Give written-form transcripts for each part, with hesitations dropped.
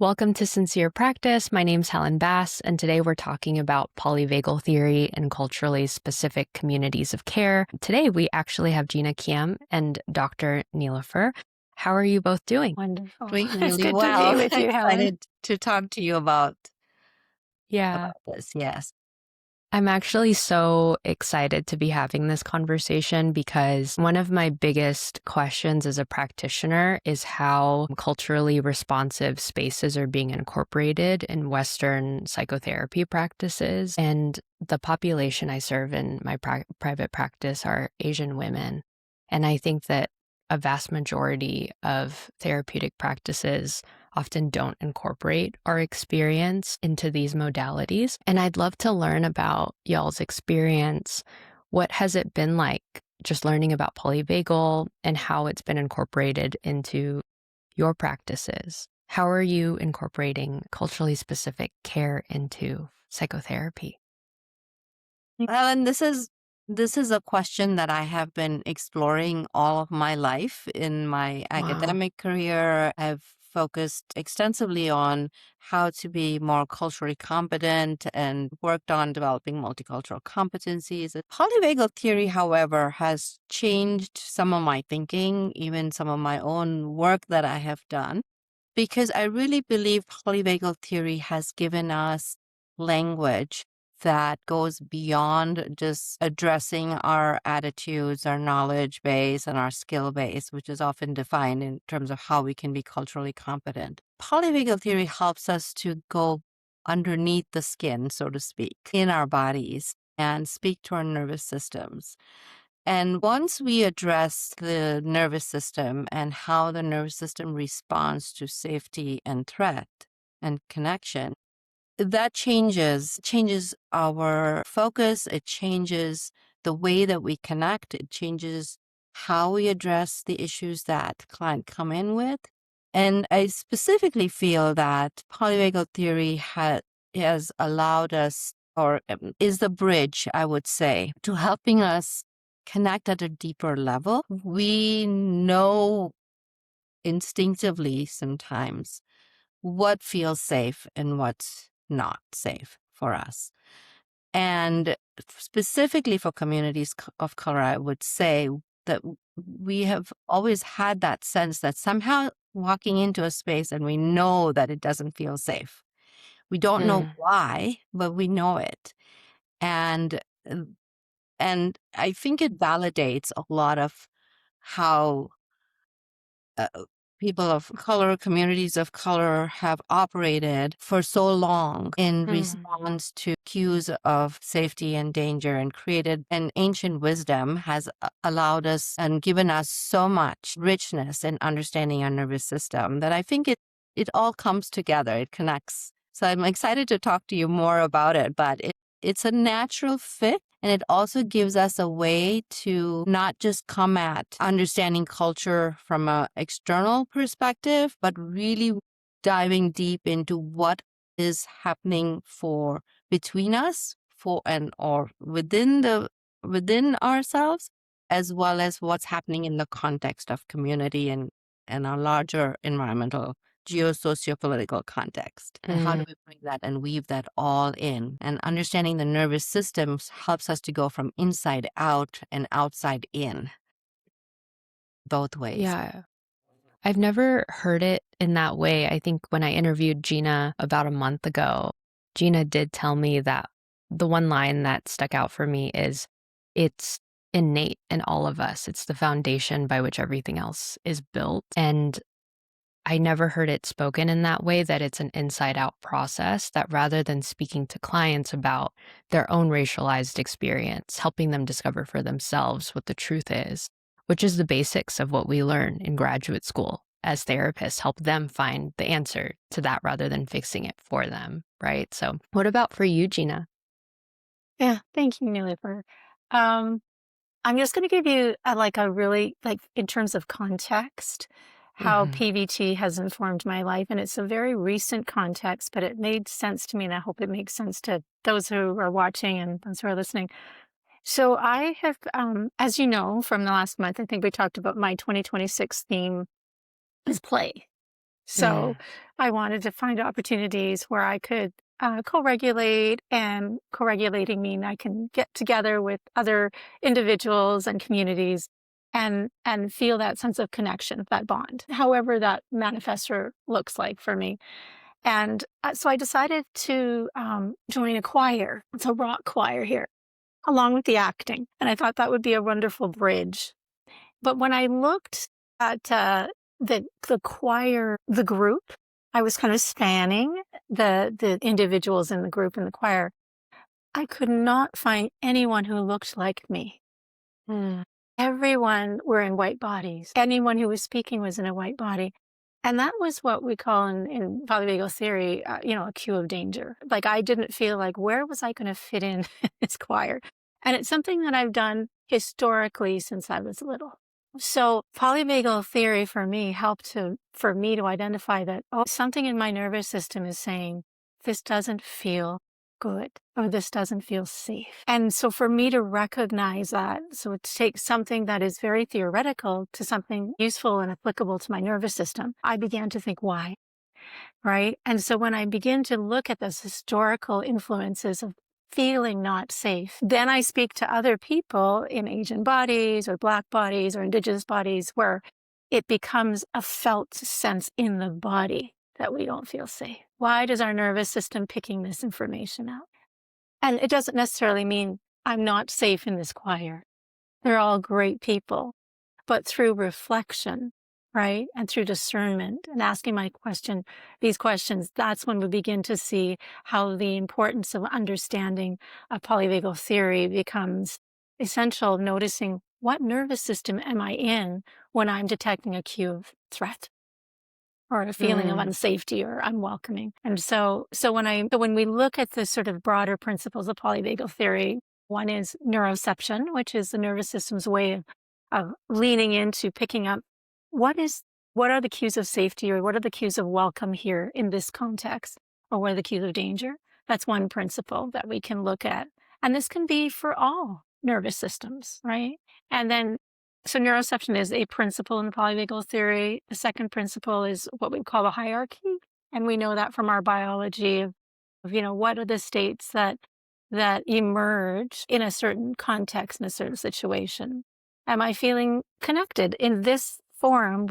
Welcome to Sincere Practice. My name's Helen Bass, and today we're talking about polyvagal theory and culturally specific communities of care. Today we actually have Gina Kiem and Dr. Neela Fur. How are you both doing? Wonderful. Doing It's really good well. to be with you, Helen. Excited to talk to you about Yeah, this. Yes. I'm actually so excited to be having this conversation because one of my biggest questions as a practitioner is how culturally responsive spaces are being incorporated in Western psychotherapy practices. And the population I serve in my private practice are Asian women. And I think that a vast majority of therapeutic practices often don't incorporate our experience into these modalities. And I'd love to learn about y'all's experience. What has it been like just learning about polyvagal and how it's been incorporated into your practices? How are you incorporating culturally specific care into psychotherapy? Helen, this is a question that I have been exploring all of my life. In my academic career, I've focused extensively on how to be more culturally competent and worked on developing multicultural competencies. Polyvagal theory, however, has changed some of my thinking, even some of my own work that I have done, because I really believe polyvagal theory has given us language that goes beyond just addressing our attitudes, our knowledge base, and our skill base, which is often defined in terms of how we can be culturally competent. Polyvagal theory helps us to go underneath the skin, so to speak, in our bodies and speak to our nervous systems. And once we address the nervous system and how the nervous system responds to safety and threat and connection, that changes our focus. It changes the way that we connect. It changes how we address the issues that client come in with. And I specifically feel that polyvagal theory has allowed us, or is the bridge, I would say, to helping us connect at a deeper level. We know instinctively sometimes what feels safe and what's not safe for us. And specifically for communities of color, I would say that we have always had that sense that somehow walking into a space and we know that it doesn't feel safe. We don't know why, but we know it. And and I think it validates a lot of how uh, people of color, communities of color have operated for so long in response to cues of safety and danger, and created an ancient wisdom has allowed us and given us so much richness in understanding our nervous system that I think it all comes together. It connects. So I'm excited to talk to you more about it, but it's a natural fit. And it also gives us a way to not just come at understanding culture from an external perspective, but really diving deep into what is happening for between us, for and or within ourselves, as well as what's happening in the context of community and our larger environmental geosociopolitical context. And how do we bring that and weave that all in? And understanding the nervous systems helps us to go from inside out and outside in, both ways. Yeah. I've never heard it in that way. I think when I interviewed Gina about a month ago, Gina did tell me that the one line that stuck out for me is it's innate in all of us. It's the foundation by which everything else is built. And I never heard it spoken in that way, that it's an inside out process, that rather than speaking to clients about their own racialized experience, helping them discover for themselves what the truth is, which is the basics of what we learn in graduate school as therapists, help them find the answer to that rather than fixing it for them, right? So what about for you, Gina? Yeah, thank you, Neela Fur. I'm just going to give you a really, in terms of context, how PVT has informed my life. And it's a very recent context, but it made sense to me, and I hope it makes sense to those who are watching and those who are listening. So I have, as you know, from the last month, I think we talked about my 2026 theme is play. So I wanted to find opportunities where I could co-regulate, and co-regulating mean I can get together with other individuals and communities and feel that sense of connection, that bond, however that manifests or looks like for me. And so I decided to join a choir. It's a rock choir here, along with the acting. And I thought that would be a wonderful bridge. But when I looked at the choir, the group, I was kind of spanning the individuals in the group in the choir. I could not find anyone who looked like me. Everyone were in white bodies. Anyone who was speaking was in a white body. And that was what we call in polyvagal theory, a cue of danger. Like, I didn't feel like, where was I going to fit in this choir? And it's something that I've done historically since I was little. So polyvagal theory for me helped for me to identify that, something in my nervous system is saying, this doesn't feel good, or this doesn't feel safe. And so for me to recognize that, so to take something that is very theoretical to something useful and applicable to my nervous system, I began to think, why? Right? And so when I begin to look at those historical influences of feeling not safe, then I speak to other people in Asian bodies or Black bodies or Indigenous bodies where it becomes a felt sense in the body that we don't feel safe. Why does our nervous system picking this information out? And it doesn't necessarily mean I'm not safe in this choir. They're all great people. But through reflection, right, and through discernment and asking these questions, that's when we begin to see how the importance of understanding of polyvagal theory becomes essential, noticing what nervous system am I in when I'm detecting a cue of threat or a feeling of unsafety or unwelcoming. And so when we look at the sort of broader principles of polyvagal theory, one is neuroception, which is the nervous system's way of leaning into picking up what are the cues of safety, or what are the cues of welcome here in this context, or what are the cues of danger. That's one principle that we can look at. And this can be for all nervous systems, right? And then so neuroception is a principle in polyvagal theory. The second principle is what we call a hierarchy. And we know that from our biology of what are the states that emerge in a certain context, in a certain situation. Am I feeling connected? In this forum,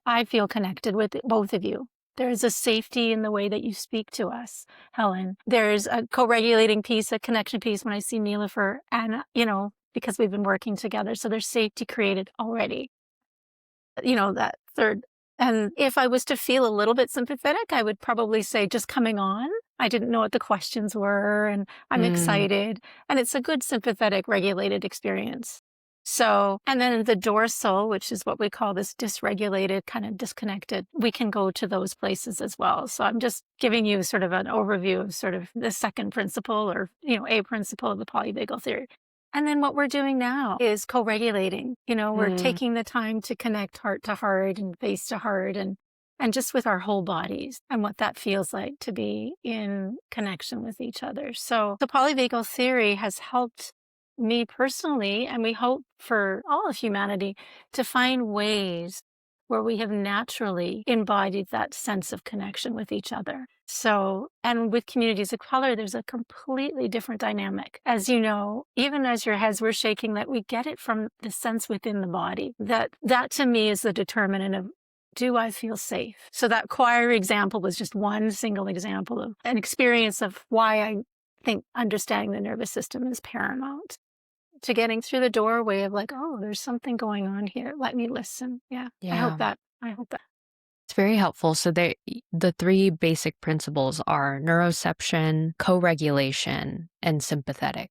I feel connected with both of you. There's a safety in the way that you speak to us, Helen. There's a co-regulating piece, a connection piece when I see Neela Fur, and, because we've been working together. So there's safety created already. That third. And if I was to feel a little bit sympathetic, I would probably say just coming on. I didn't know what the questions were, and I'm excited. And it's a good sympathetic, regulated experience. So, and then the dorsal, which is what we call this dysregulated, kind of disconnected, we can go to those places as well. So I'm just giving you sort of an overview of sort of the second principle, or, a principle of the polyvagal theory. And then what we're doing now is co-regulating. We're taking the time to connect heart to heart and face to heart, and just with our whole bodies, and what that feels like to be in connection with each other. So the polyvagal theory has helped me personally, and we hope for all of humanity, to find ways where we have naturally embodied that sense of connection with each other. So, and with communities of color, there's a completely different dynamic. As you know, even as your heads were shaking, that we get it from the sense within the body. That to me is the determinant of, do I feel safe? So that choir example was just one single example of an experience of why I think understanding the nervous system is paramount to getting through the doorway of like, there's something going on here. Let me listen. Yeah. I hope that. It's very helpful. So the three basic principles are neuroception, co-regulation, and sympathetic.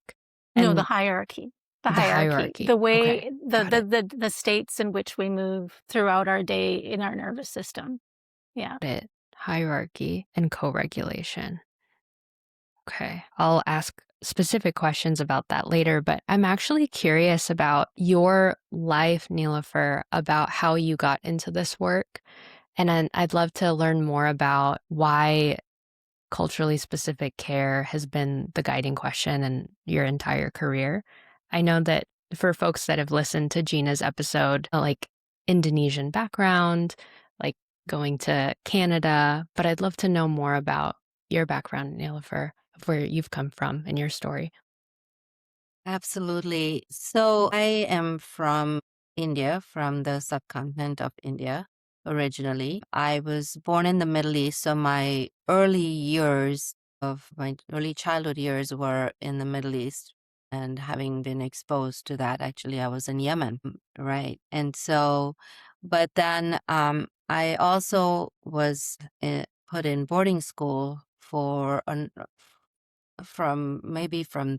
No, the hierarchy. The hierarchy. The way, okay. the states in which we move throughout our day in our nervous system. Yeah. Hierarchy and co-regulation. Okay. I'll ask specific questions about that later, but I'm actually curious about your life, Neela Fur, about how you got into this work. And I'd love to learn more about why culturally specific care has been the guiding question in your entire career. I know that for folks that have listened to Gina's episode, like Indonesian background, like going to Canada, but I'd love to know more about your background, Neela Fur, of where you've come from and your story. Absolutely. So I am from India, from the subcontinent of India originally. I was born in the Middle East, so my early childhood years were in the Middle East. And having been exposed to that, actually, I was in Yemen, right? And so, but then I also was put in boarding school from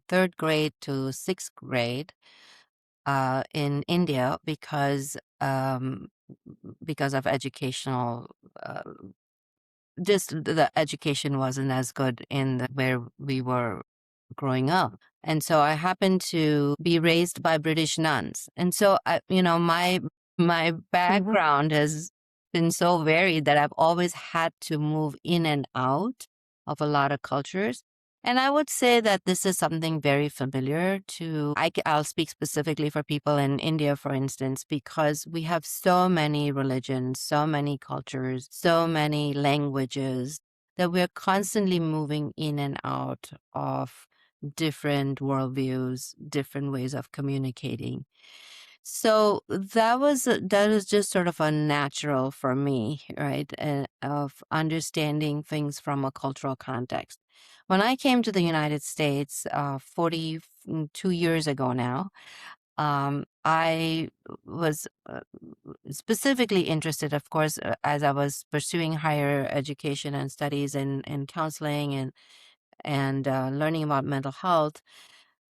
third grade to sixth grade in India because of educational uh, just the education wasn't as good where we were growing up. And so I happened to be raised by British nuns. And so my Mhm. background has been so varied that I've always had to move in and out of a lot of cultures. And I would say that this is something very familiar I'll speak specifically for people in India, for instance, because we have so many religions, so many cultures, so many languages that we're constantly moving in and out of different worldviews, different ways of communicating. So that was just sort of a natural for me, right? Of understanding things from a cultural context. When I came to the United States 42 years ago now, I was specifically interested, of course, as I was pursuing higher education and studies in counseling and learning about mental health,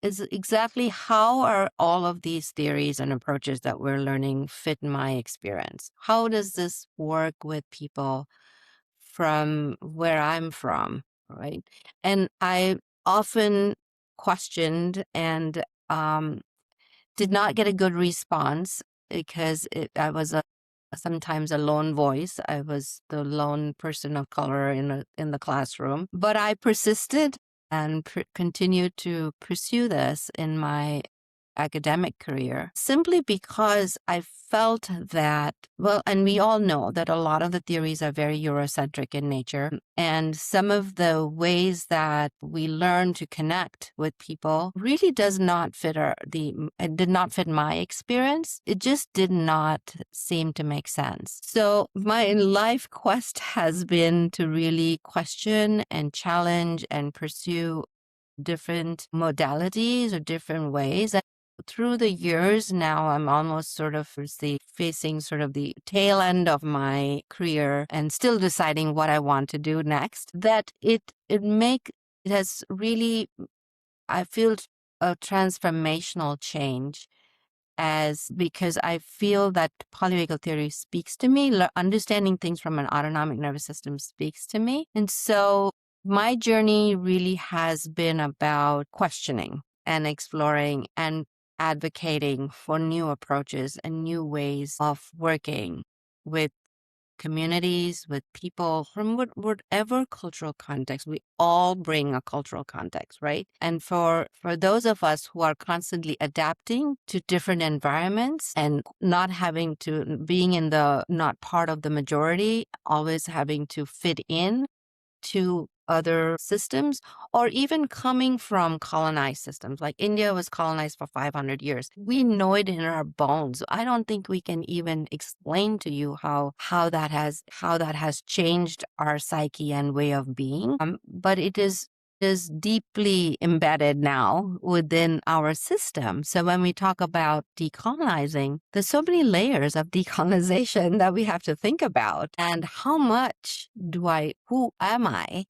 is exactly how are all of these theories and approaches that we're learning fit in my experience? How does this work with people from where I'm from, right? And I often questioned and um, did not get a good response because I was sometimes a lone voice. I was the lone person of color in the classroom, but I persisted and continued to pursue this in my academic career simply because I felt that, well, and we all know that a lot of the theories are very Eurocentric in nature. And some of the ways that we learn to connect with people really does not fit it did not fit my experience. It just did not seem to make sense. So my life quest has been to really question and challenge and pursue different modalities or different ways. And through the years now, I'm almost sort of facing sort of the tail end of my career and still deciding what I want to do next. It has really, I feel, a transformational change as because I feel that polyvagal theory speaks to me, understanding things from an autonomic nervous system speaks to me. And so my journey really has been about questioning and exploring and advocating for new approaches and new ways of working with communities, with people from whatever cultural context. We all bring a cultural context, right? And for those of us who are constantly adapting to different environments and not having to being in the not part of the majority, always having to fit in to other systems, or even coming from colonized systems. Like India was colonized for 500 years. We know it in our bones. I don't think we can even explain to you how that has changed our psyche and way of being. But it is deeply embedded now within our system. So when we talk about decolonizing, there's so many layers of decolonization that we have to think about. And how much who am I?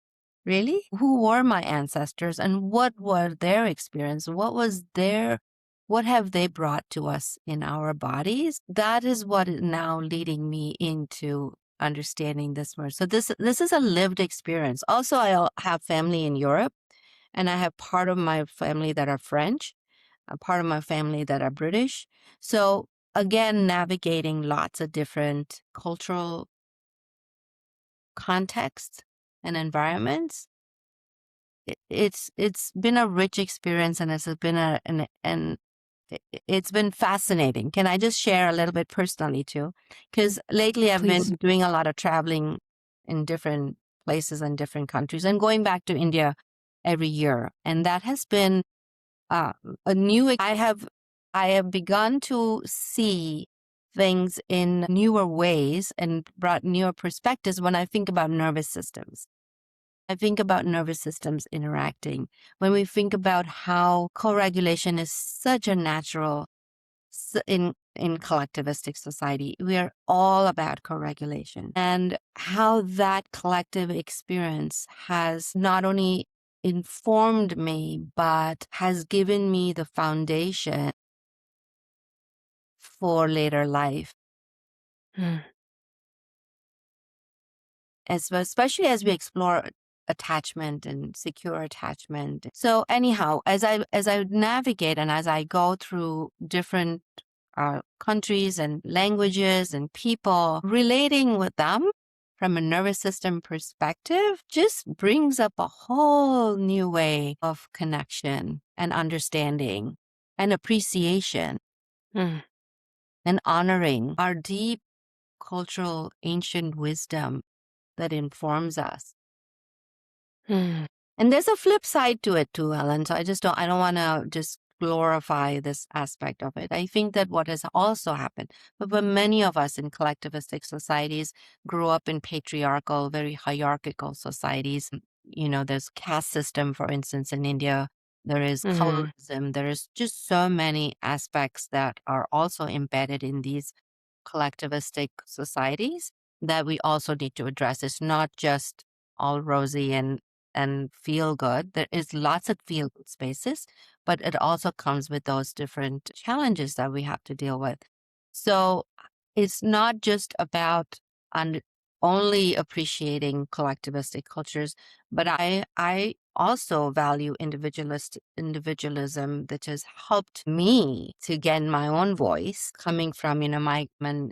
Really? Who were my ancestors and what were their experience? What have they brought to us in our bodies? That is what is now leading me into understanding this more. So this is a lived experience. Also, I have family in Europe, and I have part of my family that are French, a part of my family that are British. So again, navigating lots of different cultural contexts and environments. It's been a rich experience, and it's been it's been fascinating. Can I just share a little bit personally too? Because lately I've Please. been doing a lot of traveling in different places and different countries and going back to India every year. And that has been a new, I have begun to see things in newer ways and brought newer perspectives when I think about nervous systems. I think about nervous systems interacting. When we think about how co-regulation is such a natural in collectivistic society, we are all about co-regulation, and how that collective experience has not only informed me, but has given me the foundation for later life. Mm. Especially as we explore attachment and secure attachment. So anyhow, as I navigate and as I go through different countries and languages and people, relating with them from a nervous system perspective just brings up a whole new way of connection and understanding and appreciation Mm. and honoring our deep cultural ancient wisdom that informs us. Mm. And there's a flip side to it too, Ellen. So I don't want to just glorify this aspect of it. I think that what has also happened, but many of us in collectivistic societies grew up in patriarchal, very hierarchical societies. There's caste system, for instance, in India. There is Mm. colorism. There is just so many aspects that are also embedded in these collectivistic societies that we also need to address. It's not just all rosy and feel good. There is lots of feel good spaces, but it also comes with those different challenges that we have to deal with. So it's not just about only appreciating collectivistic cultures, but I also value individualism that has helped me to gain my own voice, coming from my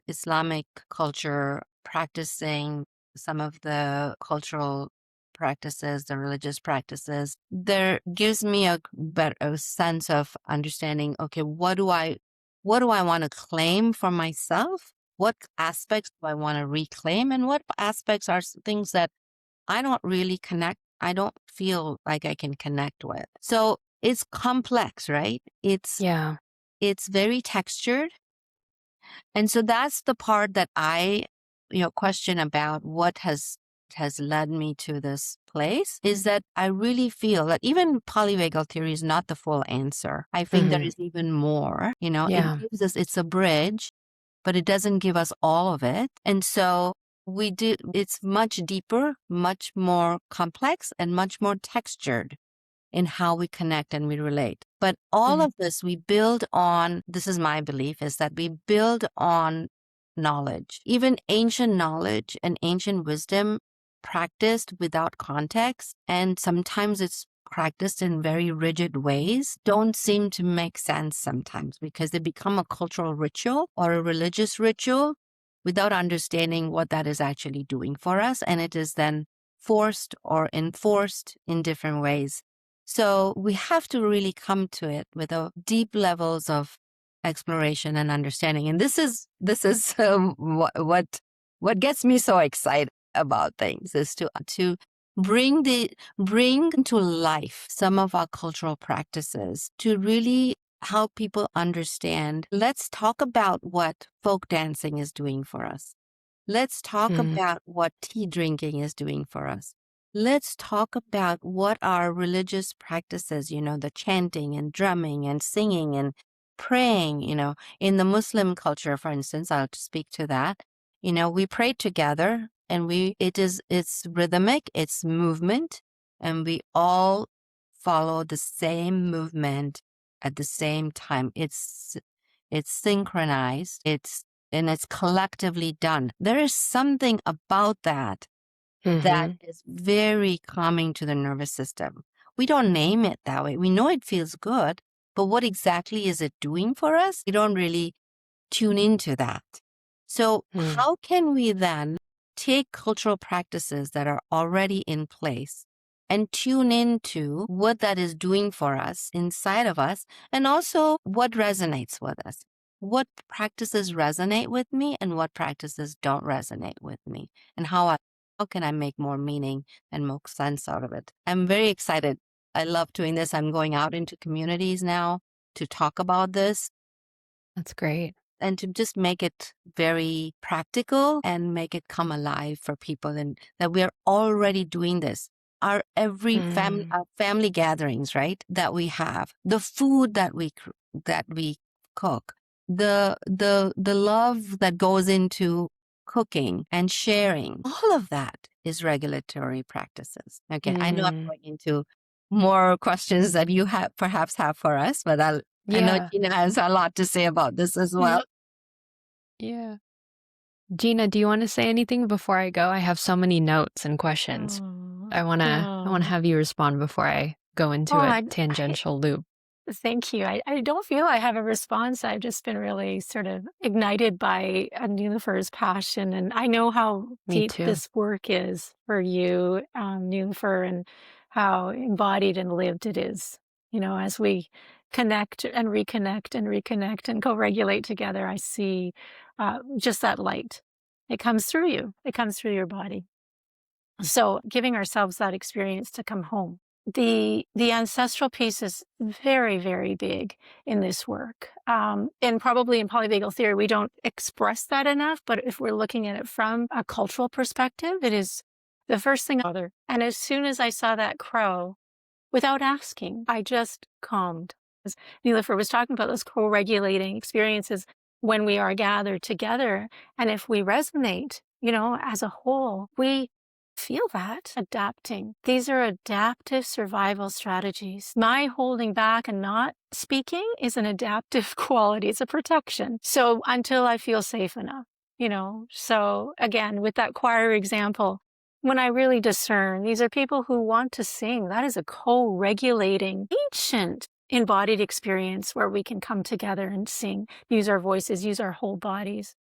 Islamic culture, practicing some of the cultural practices, the religious practices. There gives me a better sense of understanding. Okay, what do I want to claim for myself? What aspects do I want to reclaim, and what aspects are things that I don't really connect? I don't feel like I can connect with. So it's complex, right? Yeah. It's very textured. And so that's the part that I, question about what has led me to this place, is that I really feel that even polyvagal theory is not the full answer. I think there Mm. is even more, Yeah. it's a bridge, but it doesn't give us all of it. And so it's much deeper, much more complex, and much more textured in how we connect and we relate. But all Mm. of this we build on, this is my belief, is that we build on knowledge. Even ancient knowledge and ancient wisdom practiced without context, and sometimes it's practiced in very rigid ways, don't seem to make sense sometimes because they become a cultural ritual or a religious ritual without understanding what that is actually doing for us. And it is then forced or enforced in different ways. So we have to really come to it with a deep levels of exploration and understanding. And this is what gets me so excited about things, is to bring to life some of our cultural practices to really help people understand. Let's talk about what folk dancing is doing for us. Let's talk Mm. about what tea drinking is doing for us. Let's talk about what our religious practices, the chanting and drumming and singing and praying, in the Muslim culture, for instance, I'll speak to that. We pray together, and it's rhythmic, it's movement, and we all follow the same movement at the same time. It's synchronized. And it's collectively done. There is something about that that Mm-hmm. is very calming to the nervous system. We don't name it that way. We know it feels good, but what exactly is it doing for us? We don't really tune into that. So Mm. how can we then take cultural practices that are already in place and tune into what that is doing for us inside of us, and also what resonates with us. What practices resonate with me and what practices don't resonate with me, and how can I make more meaning and make sense out of it. I'm very excited. I love doing this. I'm going out into communities now to talk about this That's great. and to just make it very practical and make it come alive for people, and that we're already doing this. Our our family gatherings, right? That we have, the food that we cook, the love that goes into cooking and sharing, all of that is regulatory practices. Okay, I know I'm going into more questions that you have perhaps have for us, but I know Yeah. Gina has a lot to say about this as well. Yeah. Gina, do you want to say anything before I go? I have so many notes and questions. Oh, I wanna oh, have you respond before I go oh, into a I tangential loop. thank you. I don't feel I have a response. I've just been really sort of ignited by Neela Fur's passion. And I know how Me deep too. this work is for you, Neela Fur, and how embodied and lived it is. As we connect and reconnect and co regulate together, I see just that light. It comes through you, it comes through your body. So giving ourselves that experience to come home. The ancestral piece is very, very big in this work. And probably in polyvagal theory, we don't express that enough. But if we're looking at it from a cultural perspective, it is the first thing. And as soon as I saw that crow, without asking, I just calmed. As Neela Fur was talking about those co-regulating experiences when we are gathered together. And if we resonate, as a whole, we feel that adapting. These are adaptive survival strategies. My holding back and not speaking is an adaptive quality. It's a protection. So until I feel safe enough, so again, with that choir example, when I really discern, these are people who want to sing. That is a co-regulating, ancient embodied experience where we can come together and sing, use our voices, use our whole bodies.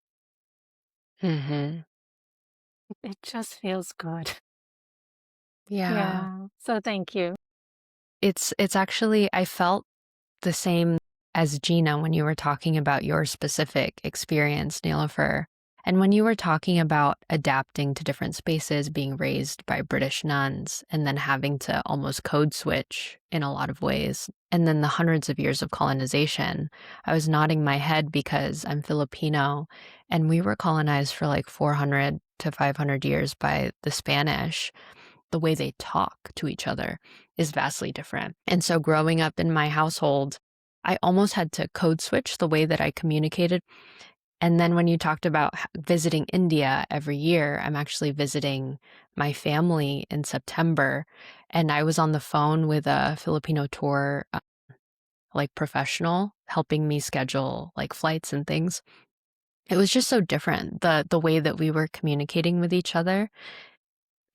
Mhm. It just feels good. Yeah. Yeah. So thank you. It's actually I felt the same as Gina when you were talking about your specific experience, Neela Fur. And when you were talking about adapting to different spaces, being raised by British nuns, and then having to almost code switch in a lot of ways, and then the hundreds of years of colonization, I was nodding my head because I'm Filipino, and we were colonized for like 400 to 500 years by the Spanish. The way they talk to each other is vastly different. And so growing up in my household, I almost had to code switch the way that I communicated. And then when you talked about visiting India every year, I'm actually visiting my family in September. And I was on the phone with a Filipino tour, like professional, helping me schedule like flights and things. It was just so different, the way that we were communicating with each other.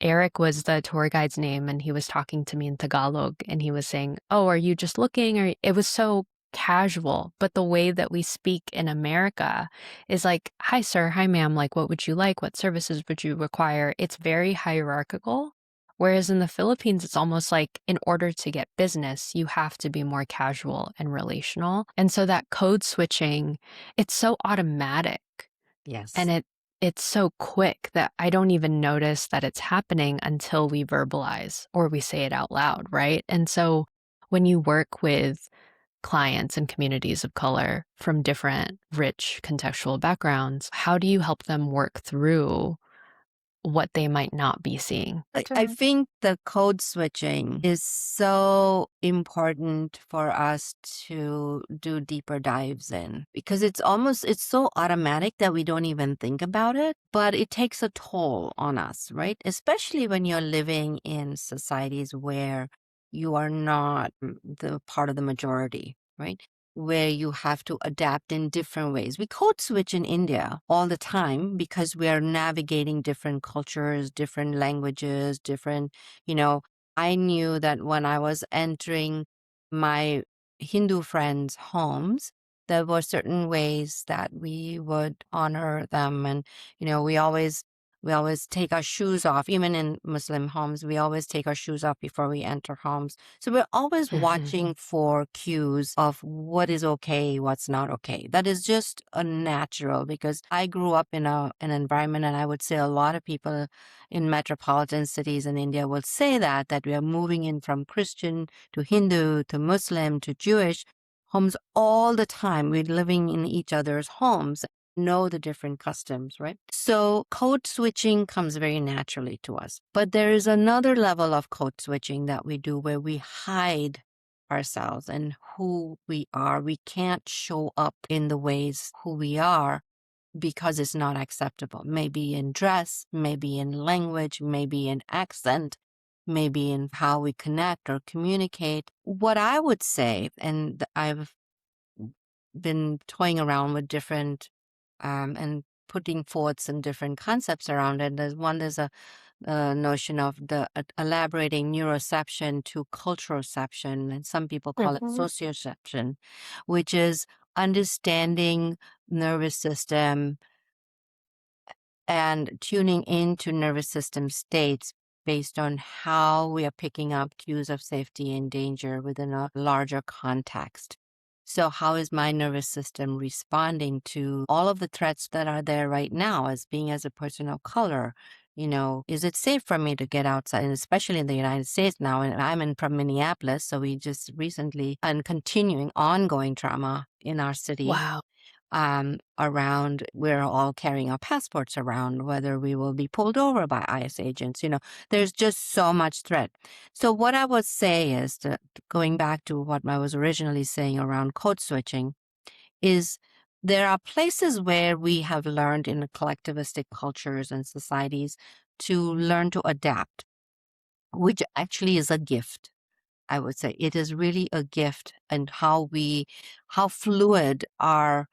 Eric was the tour guide's name, and he was talking to me in Tagalog, and he was saying, "Oh, are you just looking?" Or it was so casual, but the way that we speak in America is like, "Hi, sir. Hi, ma'am. Like, what would you like? What services would you require?" It's very hierarchical. Whereas in the Philippines, it's almost like in order to get business, you have to be more casual and relational. And so that code switching, it's so automatic. Yes. And it's so quick that I don't even notice that it's happening until we verbalize or we say it out loud, right? And so when you work with clients and communities of color from different rich contextual backgrounds, how do you help them work through what they might not be seeing? I think the code switching is so important for us to do deeper dives in, because it's so automatic that we don't even think about it, but it takes a toll on us, right? Especially when you're living in societies where you are not the part of the majority, right? Where you have to adapt in different ways. We code switch in India all the time because we are navigating different cultures, different languages, I knew that when I was entering my Hindu friends' homes, there were certain ways that we would honor them. And, we always We always take our shoes off. Even in Muslim homes, we always take our shoes off before we enter homes. So we're always watching for cues of what is okay, what's not okay. That is just a natural, because I grew up in an environment, and I would say a lot of people in metropolitan cities in India will say that we are moving in from Christian to Hindu to Muslim to Jewish homes all the time. We're living in each other's homes, know the different customs, right? So code switching comes very naturally to us. But there is another level of code switching that we do where we hide ourselves and who we are. We can't show up in the ways who we are because it's not acceptable. Maybe in dress, maybe in language, maybe in accent, maybe in how we connect or communicate. What I would say, and I've been toying around with different and putting forth some different concepts around it. There's a notion of the elaborating neuroception to culturoception, and some people call it socioception, which is understanding nervous system and tuning into nervous system states based on how we are picking up cues of safety and danger within a larger context. So how is my nervous system responding to all of the threats that are there right now as a person of color? Is it safe for me to get outside? And especially in the United States now, and I'm from Minneapolis, so we just recently, and continuing ongoing trauma in our city. Wow. Around, we're all carrying our passports around, whether we will be pulled over by ICE agents. There's just so much threat. So what I would say is, going back to what I was originally saying around code switching, is there are places where we have learned in collectivistic cultures and societies to learn to adapt, which actually is a gift. I would say it is really a gift, and how fluid our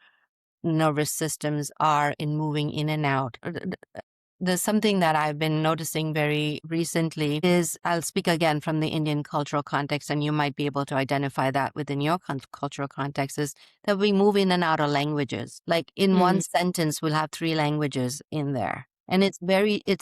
nervous systems are in moving in and out. There's something that I've been noticing very recently is, I'll speak again from the Indian cultural context, and you might be able to identify that within your cultural context, is that we move in and out of languages. Like in one sentence, we'll have 3 languages in there. And it's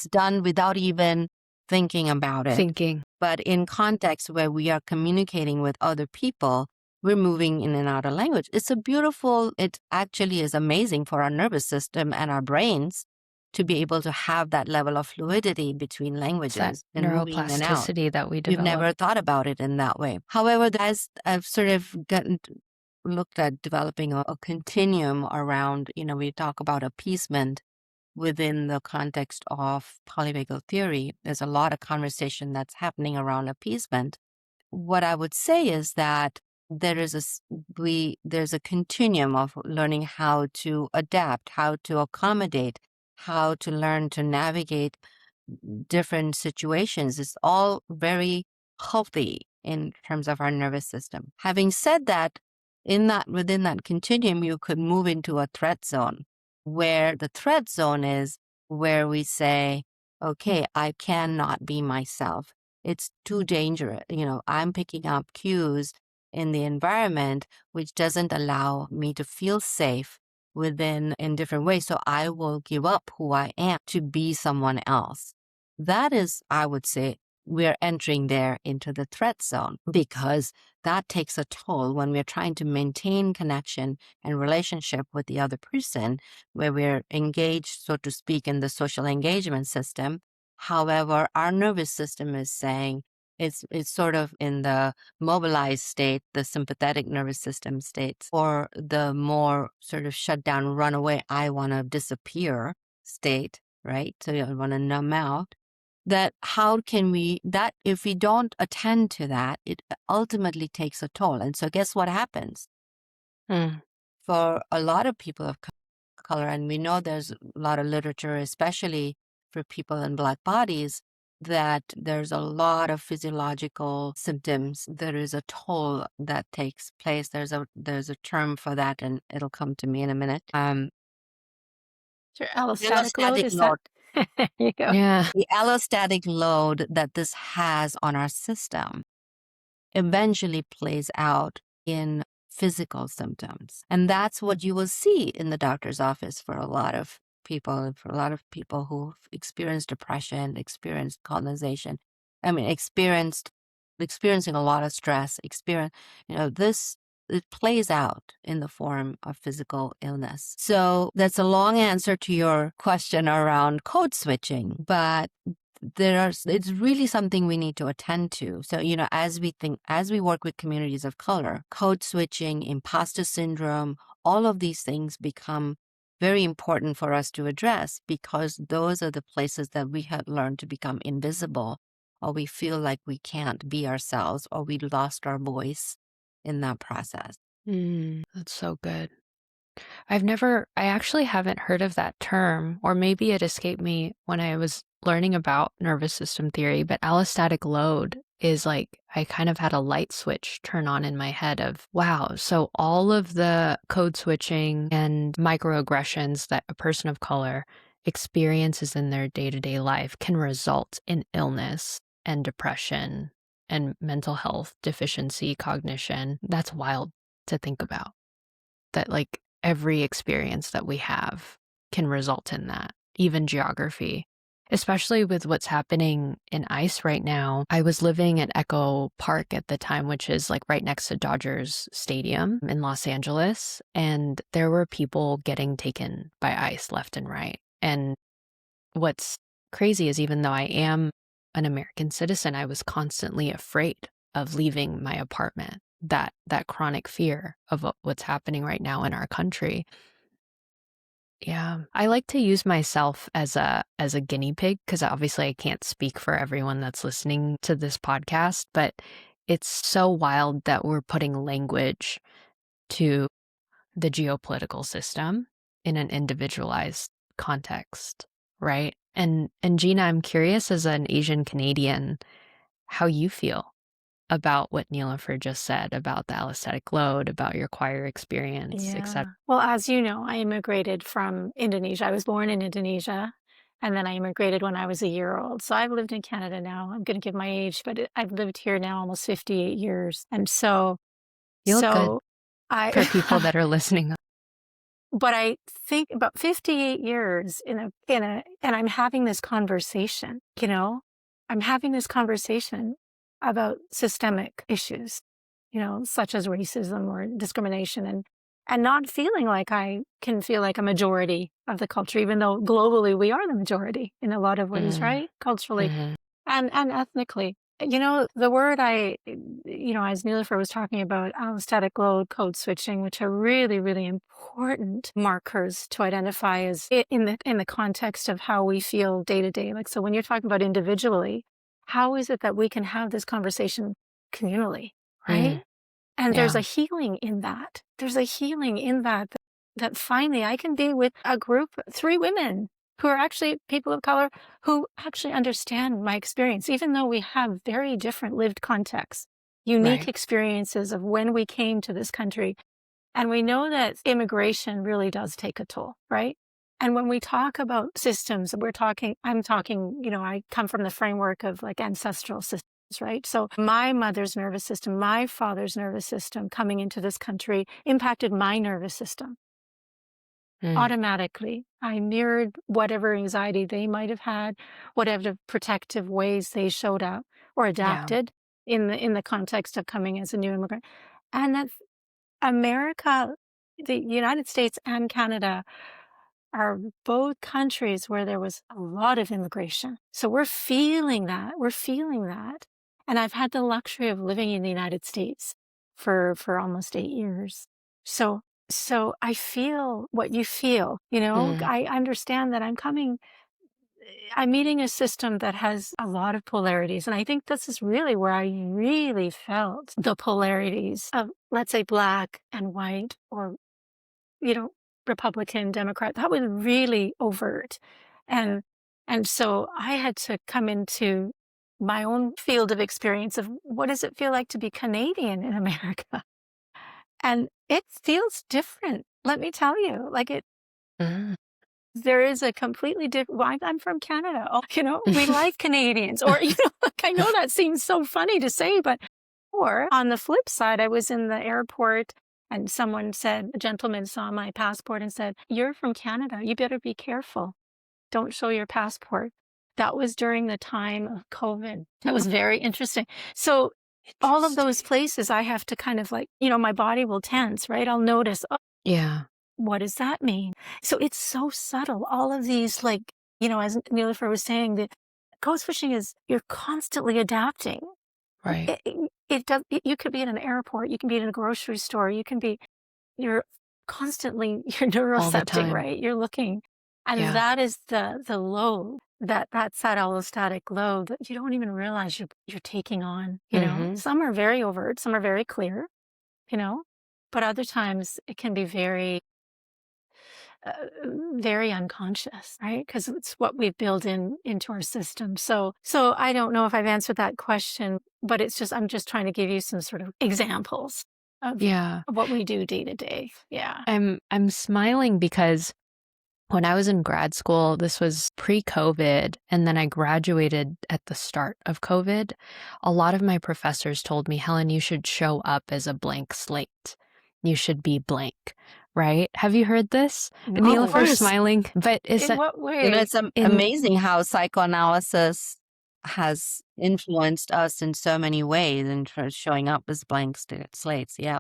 done without even thinking about it. But in context where we are communicating with other people, we're moving in and out of language. It actually is amazing for our nervous system and our brains to be able to have that level of fluidity between languages and moving in and out. Neuroplasticity that we We've develop. never thought about it in that way. However, as I've sort of looked at developing a continuum around, we talk about appeasement within the context of polyvagal theory. There's a lot of conversation that's happening around appeasement. What I would say is that there's a continuum of learning how to adapt, how to accommodate, how to learn to navigate different situations. It's all very healthy in terms of our nervous system. Having said that, within that continuum, you could move into a threat zone, where the threat zone is where we say, okay, I cannot be myself. It's too dangerous. I'm picking up cues in the environment which doesn't allow me to feel safe in different ways. So I will give up who I am to be someone else. That is, I would say, we're entering there into the threat zone, because that takes a toll when we're trying to maintain connection and relationship with the other person, where we're engaged, so to speak, in the social engagement system. However, our nervous system is saying, it's sort of in the mobilized state, the sympathetic nervous system states, or the more sort of shut down, run away, I want to disappear state, right? So you want to numb out. That if we don't attend to that, it ultimately takes a toll. And so guess what happens? For a lot of people of color, and we know there's a lot of literature, especially for people in Black bodies, that there's a lot of physiological symptoms. There is a toll that takes place. There's a term for that, and it'll come to me in a minute. Your allostatic load, is load. that? There you go. Yeah. The allostatic load that this has on our system eventually plays out in physical symptoms. And that's what you will see in the doctor's office for a lot of people, for a lot of people who've experienced depression, experienced colonization, experiencing a lot of stress, this, it plays out in the form of physical illness. So that's a long answer to your question around code switching, but it's really something we need to attend to. So, as we work with communities of color, code switching, imposter syndrome, all of these things become very important for us to address, because those are the places that we have learned to become invisible, or we feel like we can't be ourselves, or we lost our voice in that process. That's so good. I actually haven't heard of that term, or maybe it escaped me when I was learning about nervous system theory, but allostatic load is like, I kind of had a light switch turn on in my head of, wow, so all of the code switching and microaggressions that a person of color experiences in their day-to-day life can result in illness and depression and mental health deficiency, cognition. That's wild to think about. That like every experience that we have can result in that, even geography, especially with what's happening in ICE right now. I was living at Echo Park at the time, which is like right next to Dodgers Stadium in Los Angeles. And there were people getting taken by ICE left and right. And what's crazy is, even though I am an American citizen, I was constantly afraid of leaving my apartment. That chronic fear of what's happening right now in our country. Yeah, I like to use myself as a guinea pig, because obviously I can't speak for everyone that's listening to this podcast, but it's so wild that we're putting language to the geopolitical system in an individualized context, right? And Gina, I'm curious, as an Asian Canadian, how you feel about what Neela Fur just said about the allostatic load, about your choir experience, etc. Yeah. Well, as you know, I immigrated from Indonesia. I was born in Indonesia, and then I immigrated when I was a year old. So I've lived in Canada now. I'm going to give my age, but I've lived here now almost 58 years. And You look good so I, for people that are listening. but I think about 58 years and I'm having this conversation, I'm having this conversation about systemic issues, such as racism or discrimination, and not feeling like I can feel like a majority of the culture, even though globally we are the majority in a lot of ways, right? Culturally and ethnically. The word as Neela Fur was talking about, allostatic load, code switching, which are really, really important markers to identify as in the context of how we feel day to day. Like, so when you're talking about individually, how is it that we can have this conversation communally, right? And there's a healing in that. There's a healing in that finally I can be with a group, 3 women who are actually people of color, who actually understand my experience, even though we have very different lived contexts, unique experiences of when we came to this country. And we know that immigration really does take a toll, right? And when we talk about systems, I'm talking, I come from the framework of like ancestral systems, right? So my mother's nervous system, my father's nervous system coming into this country impacted my nervous system. Automatically, I mirrored whatever anxiety they might have had, whatever protective ways they showed up or adapted in the context of coming as a new immigrant. And that America, the United States and Canada are both countries where there was a lot of immigration. So we're feeling that. And I've had the luxury of living in the United States for almost 8 years. So I feel what you feel, I understand that I'm meeting a system that has a lot of polarities. And I think this is really where I really felt the polarities of, let's say, Black and white, or, Republican, Democrat. That was really overt. And so I had to come into my own field of experience of what does it feel like to be Canadian in America? And it feels different. Let me tell you, like there is a completely different, well, I'm from Canada. Oh, we like Canadians, or, like, I know that seems so funny to say, or on the flip side, I was in the airport And a gentleman saw my passport and said, "You're from Canada. You better be careful. Don't show your passport." That was during the time of COVID. That was very interesting. So all of those Interesting. places I have to kind of my body will tense, right? I'll notice, oh, Yeah. what does that mean? So it's so subtle. All of these, as Neela Fur was saying, that code switching is you're constantly adapting. Right. You could be in an airport, you can be in a grocery store, you're constantly, you're All the neurocepting, time. right? You're looking, and Yeah. that is the load that's that allostatic load that you don't even realize you're taking on. Hmm. Some are very overt, some are very clear, you know, but other times it can be uh, very unconscious, right? Because it's what we've built into our system. So I don't know if I've answered that question, but I'm just trying to give you some sort of examples of Yeah. what we do day to day. Yeah. I'm smiling because when I was in grad school, this was pre-COVID, and then I graduated at the start of COVID. A lot of my professors told me, Helen, you should show up as a blank slate. You should be blank, right? Have you heard this? Of Neela No. for course. smiling, but is In that what way? It's in amazing how psychoanalysis has influenced us in so many ways and for showing up as blank slates. Yeah.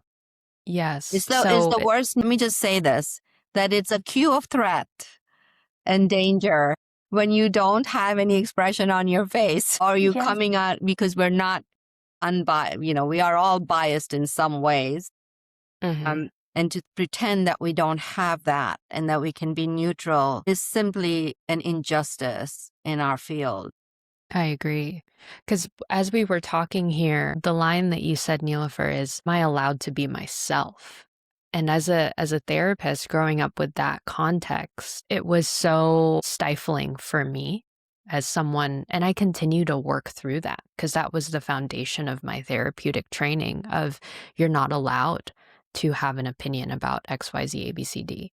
yes. It's So the worst. Let me just say this, that it's a cue of threat and danger when you don't have any expression on your face or you Yes. coming out because we're not unbiased. We are all biased in some ways. mhm, And to pretend that we don't have that and that we can be neutral is simply an injustice in our field. I agree. Because as we were talking here, the line that you said, Neelifer, is, "Am I allowed to be myself?" And as a therapist growing up with that context, it was so stifling for me as someone, and I continue to work through that because that was the foundation of my therapeutic training of you're not allowed to have an opinion about XYZ ABCD.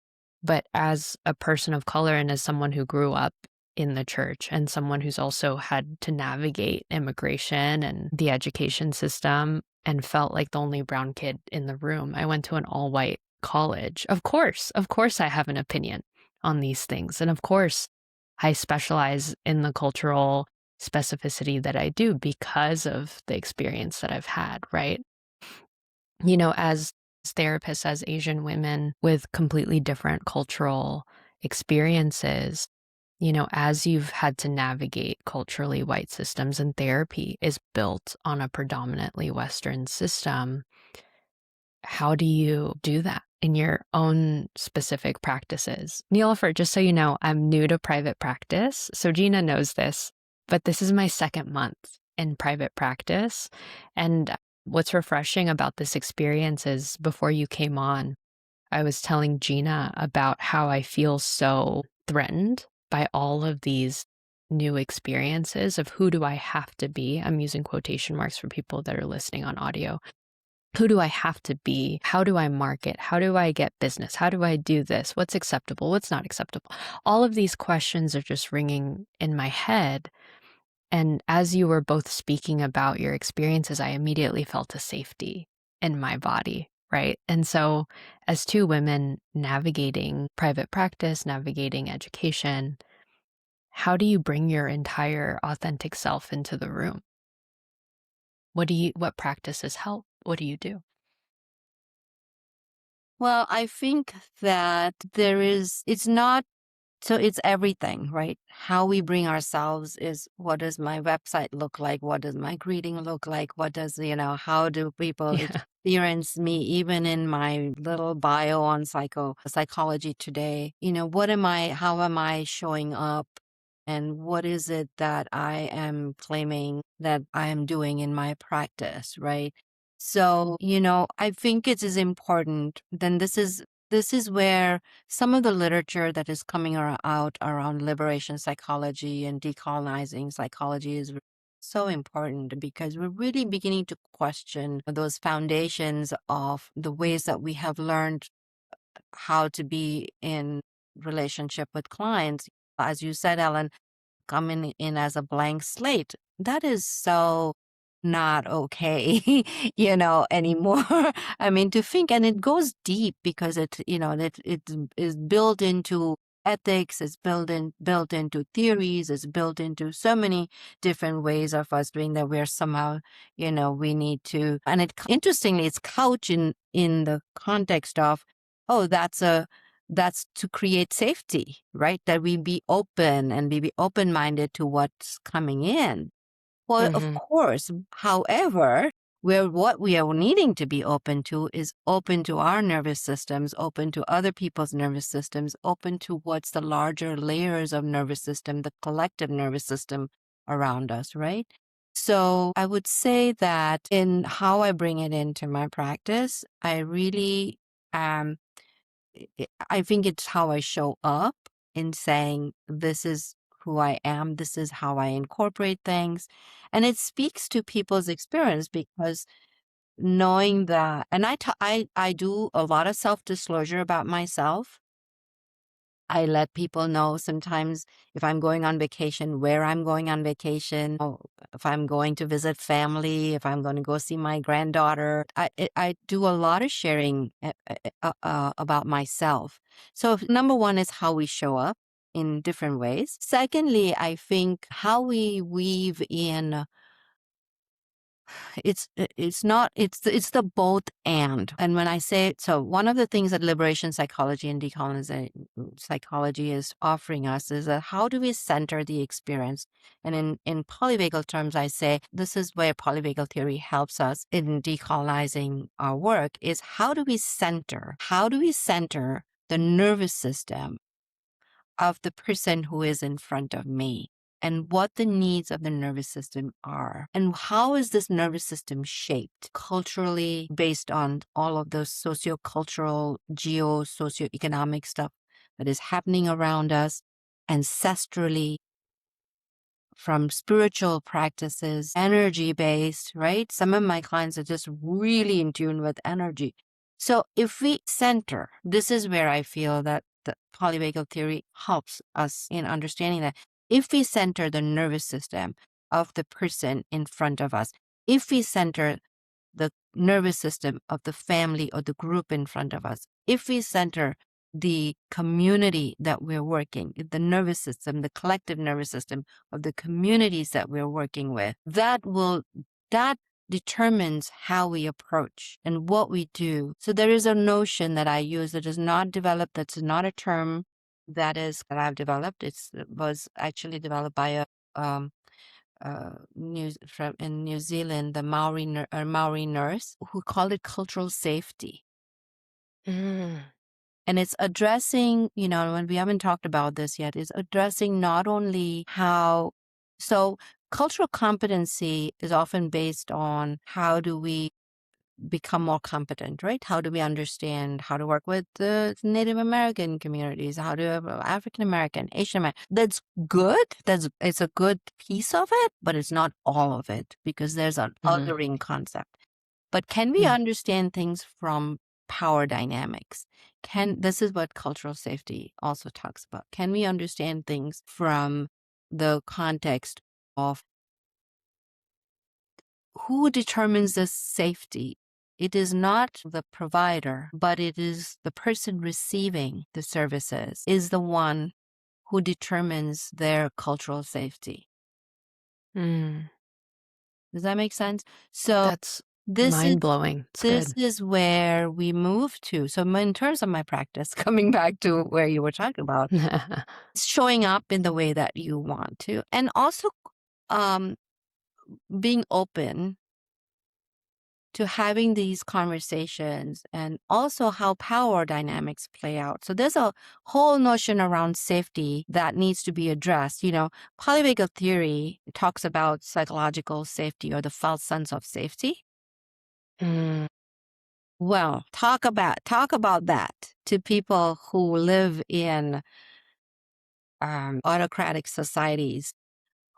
But as a person of color and as someone who grew up in the church and someone who's also had to navigate immigration and the education system and felt like the only brown kid in the room. I went to an all white college. Of course, I have an opinion on these things. And of course, I specialize in the cultural specificity that I do because of the experience that I've had, right? As therapists, as Asian women with completely different cultural experiences, as you've had to navigate culturally white systems, and therapy is built on a predominantly Western system, how do you do that in your own specific practices? Neelifer, just so you know, I'm new to private practice. So Gina knows this, but this is my second month in private practice. And what's refreshing about this experience is before you came on, I was telling Gina about how I feel so threatened by all of these new experiences of who do I have to be? I'm using quotation marks for people that are listening on audio. Who do I have to be? How do I market? How do I get business? How do I do this? What's acceptable? What's not acceptable? All of these questions are just ringing in my head. And as you were both speaking about your experiences, I immediately felt a safety in my body, right? And so, as two women navigating private practice, navigating education, how do you bring your entire authentic self into the room? What practices help? What do you do? Well, I think that it's not, so it's everything, right? How we bring ourselves is, what does my website look like? What does my greeting look like? How do people Yeah. experience me, even in my little bio on psychology today? How am I showing up? And what is it that I am claiming that I am doing in my practice, right? So, I think it is important. Then this is where some of the literature that is coming out around liberation psychology and decolonizing psychology is so important, because we're really beginning to question those foundations of the ways that we have learned how to be in relationship with clients. As you said, Ellen, coming in as a blank slate. That is so not okay, anymore. I mean, to think, and it goes deep because it is built into ethics, it's built into theories, it's built into so many different ways of us doing that. We're somehow, we need to, and interestingly, it's couched in the context of, oh, that's to create safety, right? That we be open and be open-minded to what's coming in. Well, of course. However, what we are needing to be open to is open to our nervous systems, open to other people's nervous systems, open to what's the larger layers of nervous system, the collective nervous system around us, right? So I would say that in how I bring it into my practice, I really I think it's how I show up in saying, this is who I am, this is how I incorporate things. And it speaks to people's experience because knowing that, and I do a lot of self-disclosure about myself. I let people know sometimes if I'm going on vacation, where I'm going on vacation, or if I'm going to visit family, if I'm going to go see my granddaughter. I do a lot of sharing about myself. So number one is how we show up in different ways. Secondly, I think how we weave in it's the both and when I say, so one of the things that liberation psychology and decolonization psychology is offering us is that how do we center the experience? And in polyvagal terms, I say this is where polyvagal theory helps us in decolonizing our work, is how do we center the nervous system of the person who is in front of me, and what the needs of the nervous system are, and how is this nervous system shaped culturally based on all of those sociocultural, socioeconomic stuff that is happening around us, ancestrally, from spiritual practices, energy based, right? Some of my clients are just really in tune with energy. So if we center, this is where I feel that the polyvagal theory helps us in understanding that if we center the nervous system of the person in front of us, if we center the nervous system of the family or the group in front of us, if we center the community that we're working, the nervous system, the collective nervous system of the communities that we're working with, that determines how we approach and what we do. So there is a notion that I use that is not developed, that's not a term that I've developed. It was actually developed by a in New Zealand, the Maori nurse who called it cultural safety. And it's addressing, when we haven't talked about this yet, is addressing not only so cultural competency is often based on how do we become more competent, right? How do we understand how to work with the Native American communities? How do African American, Asian American? That's good. It's a good piece of it, but it's not all of it because there's an othering concept. But can we understand things from power dynamics? This is what cultural safety also talks about. Can we understand things from the context of who determines the safety? It is not the provider, but it is the person receiving the services is the one who determines their cultural safety. Does that make sense? So That's mind-blowing. This is where we move to. So in terms of my practice, coming back to where you were talking about, showing up in the way that you want to, and also being open to having these conversations, and also how power dynamics play out. So there's a whole notion around safety that needs to be addressed. Polyvagal theory talks about psychological safety or the false sense of safety. Well, talk about that to people who live in autocratic societies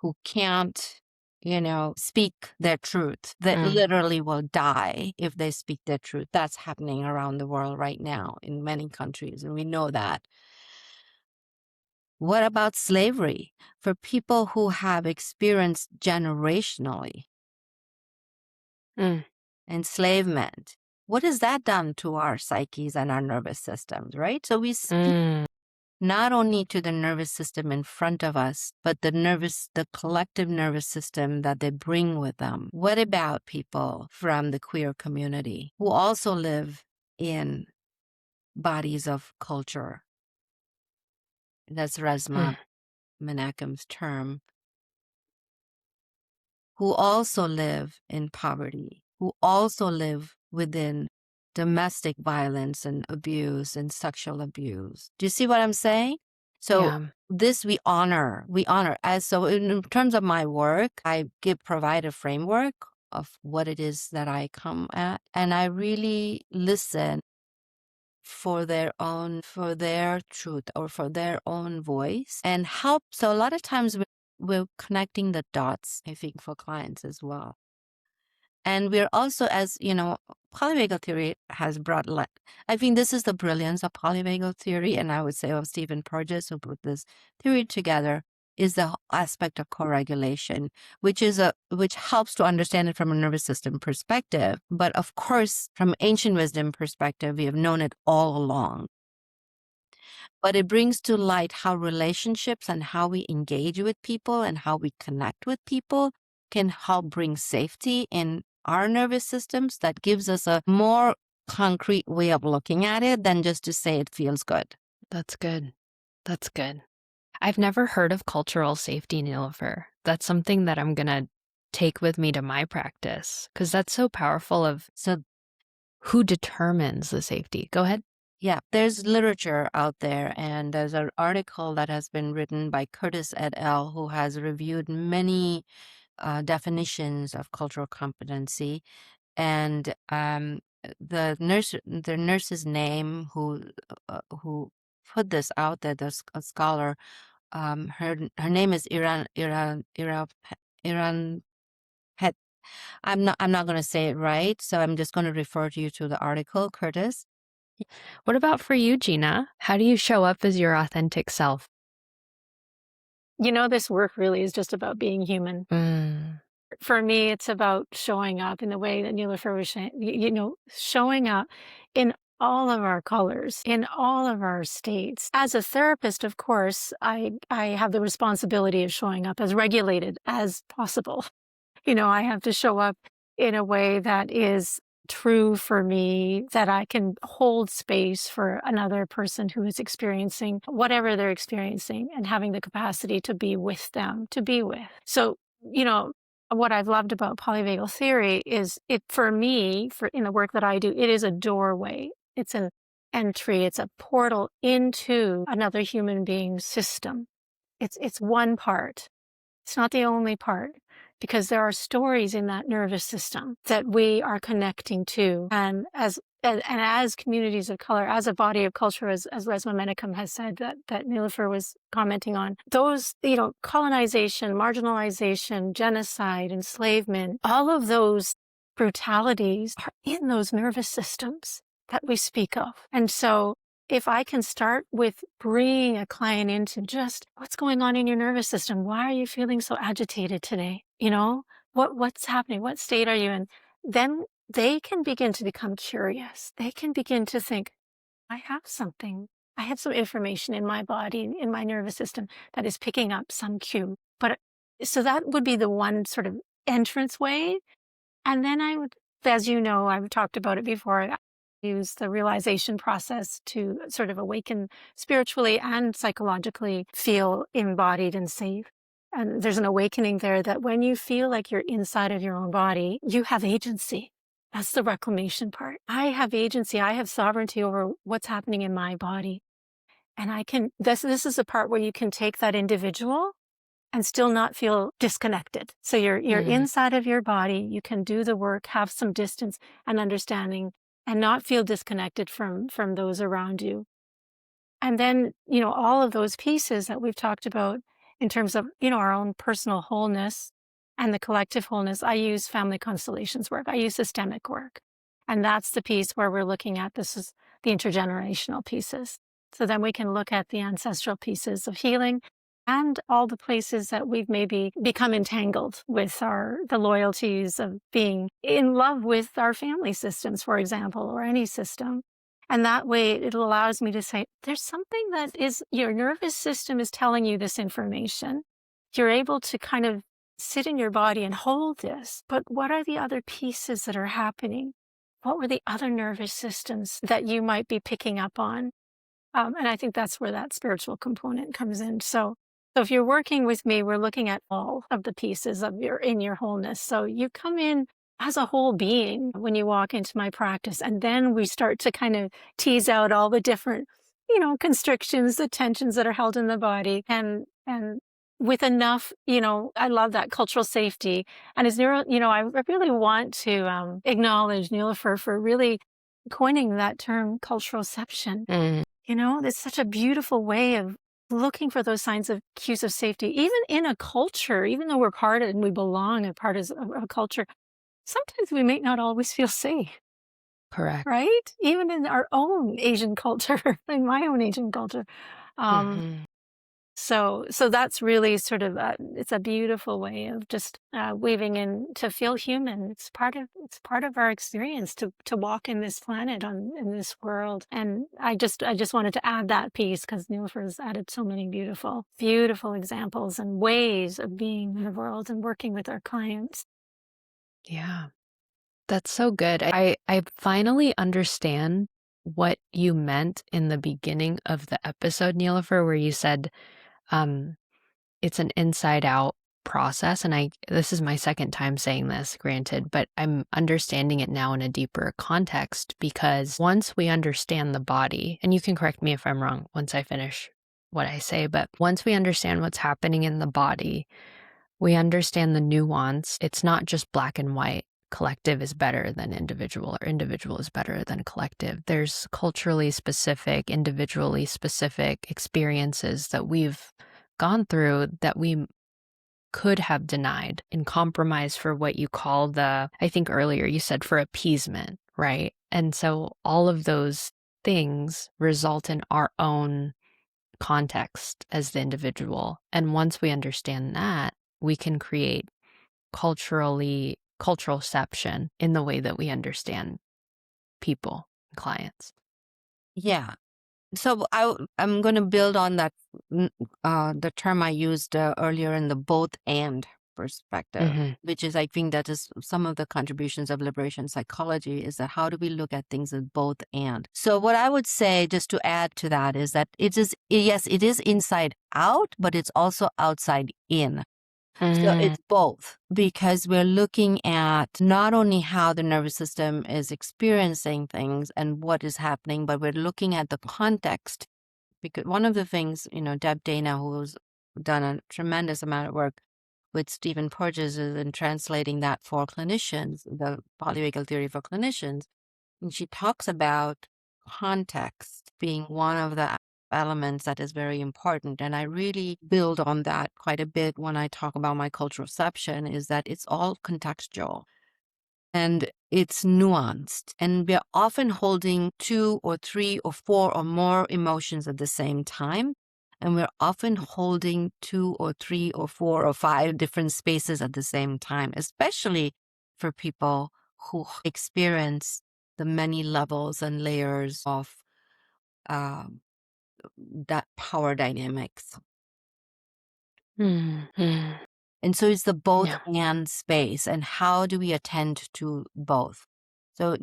who can't, speak their truth, that literally will die if they speak their truth. That's happening around the world right now in many countries, and we know that. What about slavery for people who have experienced generationally Mm. enslavement. What has that done to our psyches and our nervous systems, right? So we speak Mm. not only to the nervous system in front of us, but the collective nervous system that they bring with them. What about people from the queer community who also live in bodies of culture? That's Resmaa Mm. Menakem's term, who also live in poverty, who also live within domestic violence and abuse and sexual abuse. Do you see what I'm saying? So Yeah. this we honor. As so in terms of my work, I provide a framework of what it is that I come at, and I really listen for their truth or for their own voice and help. So a lot of times we're connecting the dots, I think, for clients as well. And we're also, as you know, polyvagal theory has brought I think this is the brilliance of polyvagal theory, and I would say of Stephen Porges, who put this theory together, is the aspect of co-regulation, which helps to understand it from a nervous system perspective. But of course, from ancient wisdom perspective, we have known it all along. But it brings to light how relationships and how we engage with people and how we connect with people can help bring safety in our nervous systems. That gives us a more concrete way of looking at it than just to say it feels good. That's good. That's good. I've never heard of cultural safety, Neela Fur. That's something that I'm going to take with me to my practice because that's so powerful of So who determines the safety. Go ahead. yeah, there's literature out there, and there's an article that has been written by Curtis et al., who has reviewed many definitions of cultural competency. And the nurse's name who put this out there, a scholar, her name is Iran Het. I'm not going to say it right, so I'm just going to refer to you to the article, Curtis. What about for you, Gina? How do you show up as your authentic self? This work really is just about being human. For me, it's about showing up in the way that Neela Fur was saying, showing up in all of our colors, in all of our states. As a therapist, of course, I have the responsibility of showing up as regulated as possible. I have to show up in a way that is true for me, that I can hold space for another person who is experiencing whatever they're experiencing and having the capacity to be with them, to be with. So, what I've loved about polyvagal theory is for me, in the work that I do, it is a doorway. It's an entry. It's a portal into another human being's system. It's one part. It's not the only part, because there are stories in that nervous system that we are connecting to. And as communities of color, as a body of culture, as Resmaa Menakem has said, that Neela Fur was commenting on, those, colonization, marginalization, genocide, enslavement, all of those brutalities are in those nervous systems that we speak of. And so if I can start with bringing a client into just what's going on in your nervous system, why are you feeling so agitated today? What's happening? What state are you in? Then they can begin to become curious. They can begin to think, I have something. I have some information in my body, in my nervous system that is picking up some cue. But so that would be the one sort of entrance way. And then I would, as you know, I've talked about it before, use the realization process to sort of awaken spiritually and psychologically, feel embodied and safe. And there's an awakening there that when you feel like you're inside of your own body, you have agency. That's the reclamation part. I have agency. I have sovereignty over what's happening in my body. And this is the part where you can take that individual and still not feel disconnected. So you're inside of your body. You can do the work, have some distance and understanding, and not feel disconnected from those around you. And then, all of those pieces that we've talked about in terms of, our own personal wholeness and the collective wholeness, I use family constellations work. I use systemic work. And that's the piece where we're looking at, this is the intergenerational pieces. So then we can look at the ancestral pieces of healing. and all the places that we've maybe become entangled with the loyalties of being in love with our family systems, for example, or any system. And that way it allows me to say, there's something that is your nervous system is telling you this information. You're able to kind of sit in your body and hold this. But what are the other pieces that are happening? What were the other nervous systems that you might be picking up on? And I think that's where that spiritual component comes in. So if you're working with me, we're looking at all of the pieces of your wholeness. So you come in as a whole being when you walk into my practice, and then we start to kind of tease out all the different, constrictions, the tensions that are held in the body, and with enough, I love that cultural safety. And as neuro, I really want to acknowledge Neela Fur for really coining that term, culturalception. Mm. It's such a beautiful way of looking for those signs of cues of safety, even in a culture, even though we're part of and we belong a part of a culture. Sometimes we may not always feel safe, Correct. right? Even in our own Asian culture, in my own Asian culture. Um, Mhm. so that's really sort of it's a beautiful way of just weaving in to feel human. It's part of our experience to walk in this planet in this world. And I just wanted to add that piece because Nilufer has added so many beautiful examples and ways of being in the world and working with our clients. Yeah. That's so good. I finally understand what you meant in the beginning of the episode, Neelifer, where you said um, it's an inside out process. And this is my second time saying this, granted, but I'm understanding it now in a deeper context because once we understand the body, and you can correct me if I'm wrong once I finish what I say, but once we understand what's happening in the body, we understand the nuance. It's not just black and white. Collective is better than individual, or individual is better than collective. There's culturally specific, individually specific experiences that we've gone through that we could have denied and compromised for what you call I think earlier you said for appeasement, right? And so all of those things result in our own context as the individual. And once we understand that, we can create culturalception in the way that we understand people, clients. Yeah. So I'm going to build on that, the term I used earlier in the both and perspective, Mm-hmm. which is, I think that is some of the contributions of liberation psychology, is that how do we look at things as both and? So what I would say, just to add to that, is that yes, it is inside out, but it's also outside in. So Mm-hmm. it's both, because we're looking at not only how the nervous system is experiencing things and what is happening, but we're looking at the context. Because one of the things, Deb Dana, who's done a tremendous amount of work with Stephen Porges, is in translating that for clinicians, the polyvagal theory for clinicians. And she talks about context being one of the elements that is very important. And I really build on that quite a bit when I talk about my cultural reception, is that it's all contextual and it's nuanced. And we're often holding 2 or 3 or 4 or more emotions at the same time. And we're often holding 2 or 3 or 4 or 5 different spaces at the same time, especially for people who experience the many levels and layers of um, that power dynamics. Mm-hmm. And so it's the both Yeah. and space. And how do we attend to both? So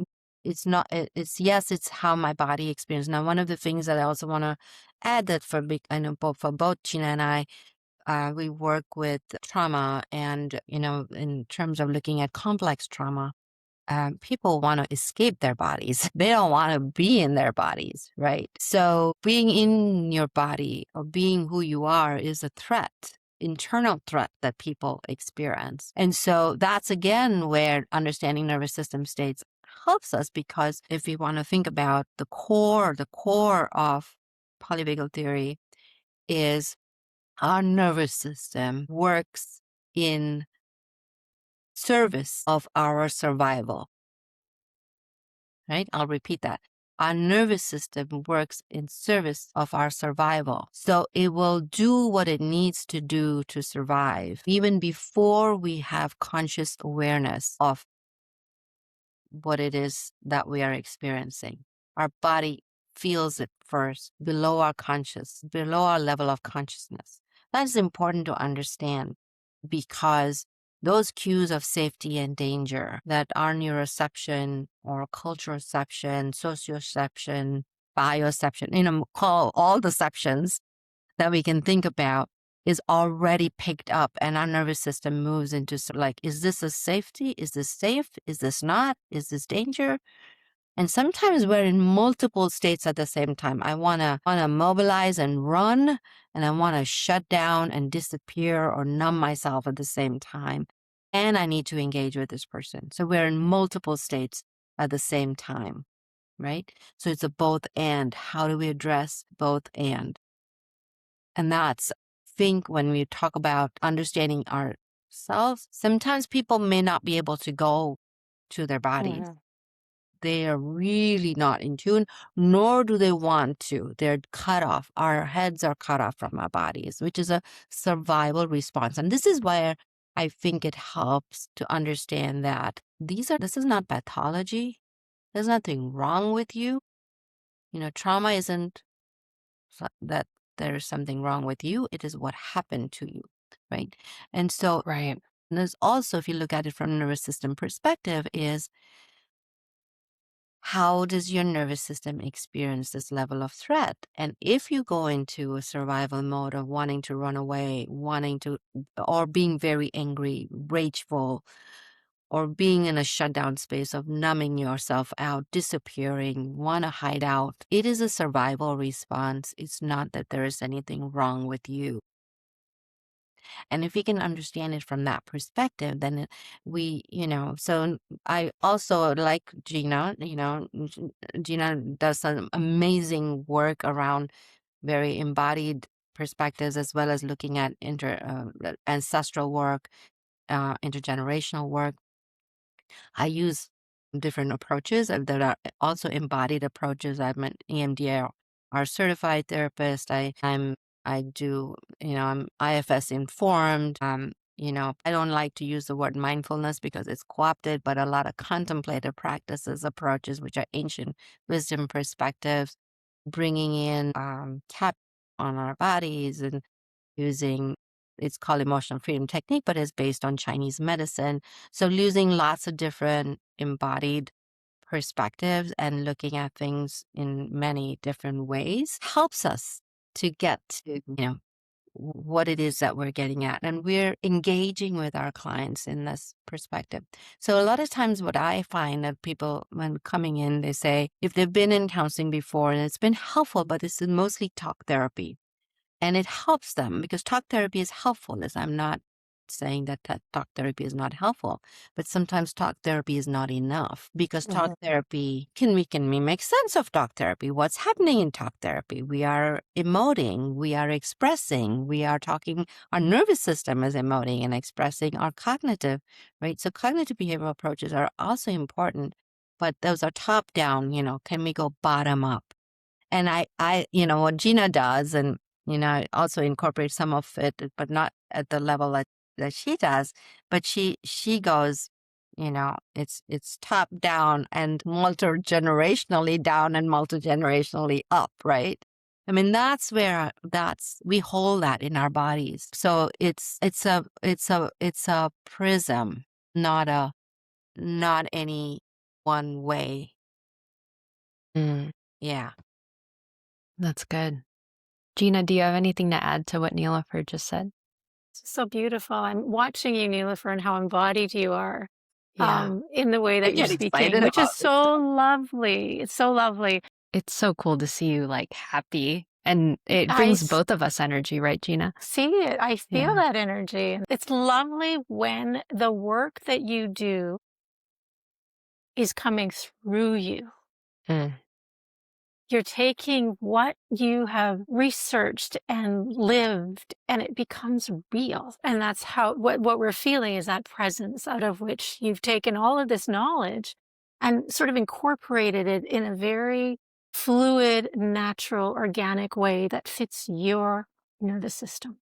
it's not, yes, it's how my body experiences. Now, one of the things that I also want to add, that I know for both Gina and I, we work with trauma, and, in terms of looking at complex trauma, people want to escape their bodies. They don't want to be in their bodies, right? So being in your body or being who you are is a threat, internal threat that people experience. And so that's again where understanding nervous system states helps us, because if we want to think about the core of polyvagal theory is our nervous system works in service of our survival. Right? I'll repeat that. our nervous system works in service of our survival. So it will do what it needs to do to survive, even before we have conscious awareness of what it is that we are experiencing. Our body feels it first, below our level of consciousness. That's important to understand because those cues of safety and danger that our neuroception or culturoception, socioception, bioception, call all the ceptions that we can think about is already picked up, and our nervous system moves into like, is this a safety? Is this safe? Is this not? Is this danger? And sometimes we're in multiple states at the same time. I wanna mobilize and run, and I wanna shut down and disappear or numb myself at the same time. And I need to engage with this person. So we're in multiple states at the same time, right? So it's a both and. How do we address both and? And that's, I think, when we talk about understanding ourselves, sometimes people may not be able to go to their bodies. They are really not in tune, nor do they want to. They're cut off. Our heads are cut off from our bodies, which is a survival response. And this is where I think it helps to understand that this is not pathology. There's nothing wrong with you. Trauma isn't that there's something wrong with you. It is what happened to you, right? And so Right. there's also, if you look at it from a nervous system perspective, is how does your nervous system experience this level of threat? And if you go into a survival mode of wanting to run away, or being very angry, rageful, or being in a shutdown space of numbing yourself out, disappearing, want to hide out, it is a survival response. It's not that there is anything wrong with you. And if we can understand it from that perspective, then so I also like Gina, Gina does some amazing work around very embodied perspectives, as well as looking at ancestral work, intergenerational work. I use different approaches that are also embodied approaches. I'm an EMDR certified therapist. I do, I'm IFS informed. I don't like to use the word mindfulness because it's co-opted, but a lot of contemplative practices, approaches, which are ancient wisdom perspectives, bringing in tap on our bodies and using, it's called emotional freedom technique, but it's based on Chinese medicine. So using lots of different embodied perspectives and looking at things in many different ways helps us to get to, what it is that we're getting at. And we're engaging with our clients in this perspective. So a lot of times what I find that people, when coming in, they say, if they've been in counseling before and it's been helpful, but this is mostly talk therapy. And it helps them because talk therapy is helpful. As I'm not saying that talk therapy is not helpful, but sometimes talk therapy is not enough because talk therapy we can make sense of talk therapy. What's happening in talk therapy? We are emoting, we are expressing, we are talking. Our nervous system is emoting and expressing our cognitive, right? So cognitive behavioral approaches are also important, but those are top down. Can we go bottom up? And I, what Gina does, and I also incorporate some of it, but not at the level that she does. But she goes, it's top down and multi-generationally down and multi-generationally up, right? I mean, that's where we hold that in our bodies. So it's a prism, not any one way. Yeah. That's good. Gina, do you have anything to add to what Neela Fur just said? It's so beautiful. I'm watching you, Neela Fur, and how embodied you are Yeah. in the way I that you're get excited speaking, which is about this so stuff. lovely. It's so lovely. It's so cool to see you happy, and it I brings both of us energy, right, Gina? see it. I feel Yeah. that energy. It's lovely when the work that you do is coming through you. You're taking what you have researched and lived, and it becomes real. And that's how what we're feeling is that presence out of which you've taken all of this knowledge and sort of incorporated it in a very fluid, natural, organic way that fits your nervous system.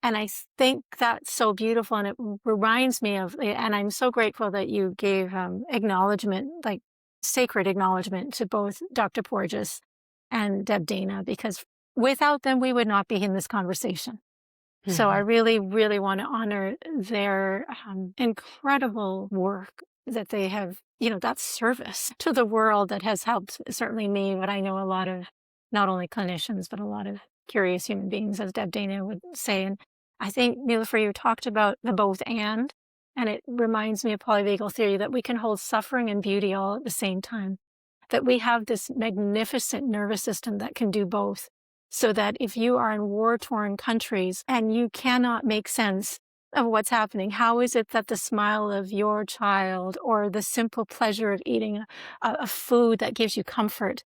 And I think that's so beautiful, and it reminds me of, and I'm so grateful that you gave acknowledgement, like sacred acknowledgement, to both Dr. Porges and Deb Dana, because without them, we would not be in this conversation. So I really, really want to honor their incredible work that they have, that service to the world that has helped certainly me, but I know a lot of not only clinicians, but a lot of curious human beings, as Deb Dana would say. And I think, Neela Fur, you talked about the both and it reminds me of polyvagal theory that we can hold suffering and beauty all at the same time, that we have this magnificent nervous system that can do both. So that if you are in war-torn countries and you cannot make sense of what's happening, how is it that the smile of your child or the simple pleasure of eating a food that gives you comfort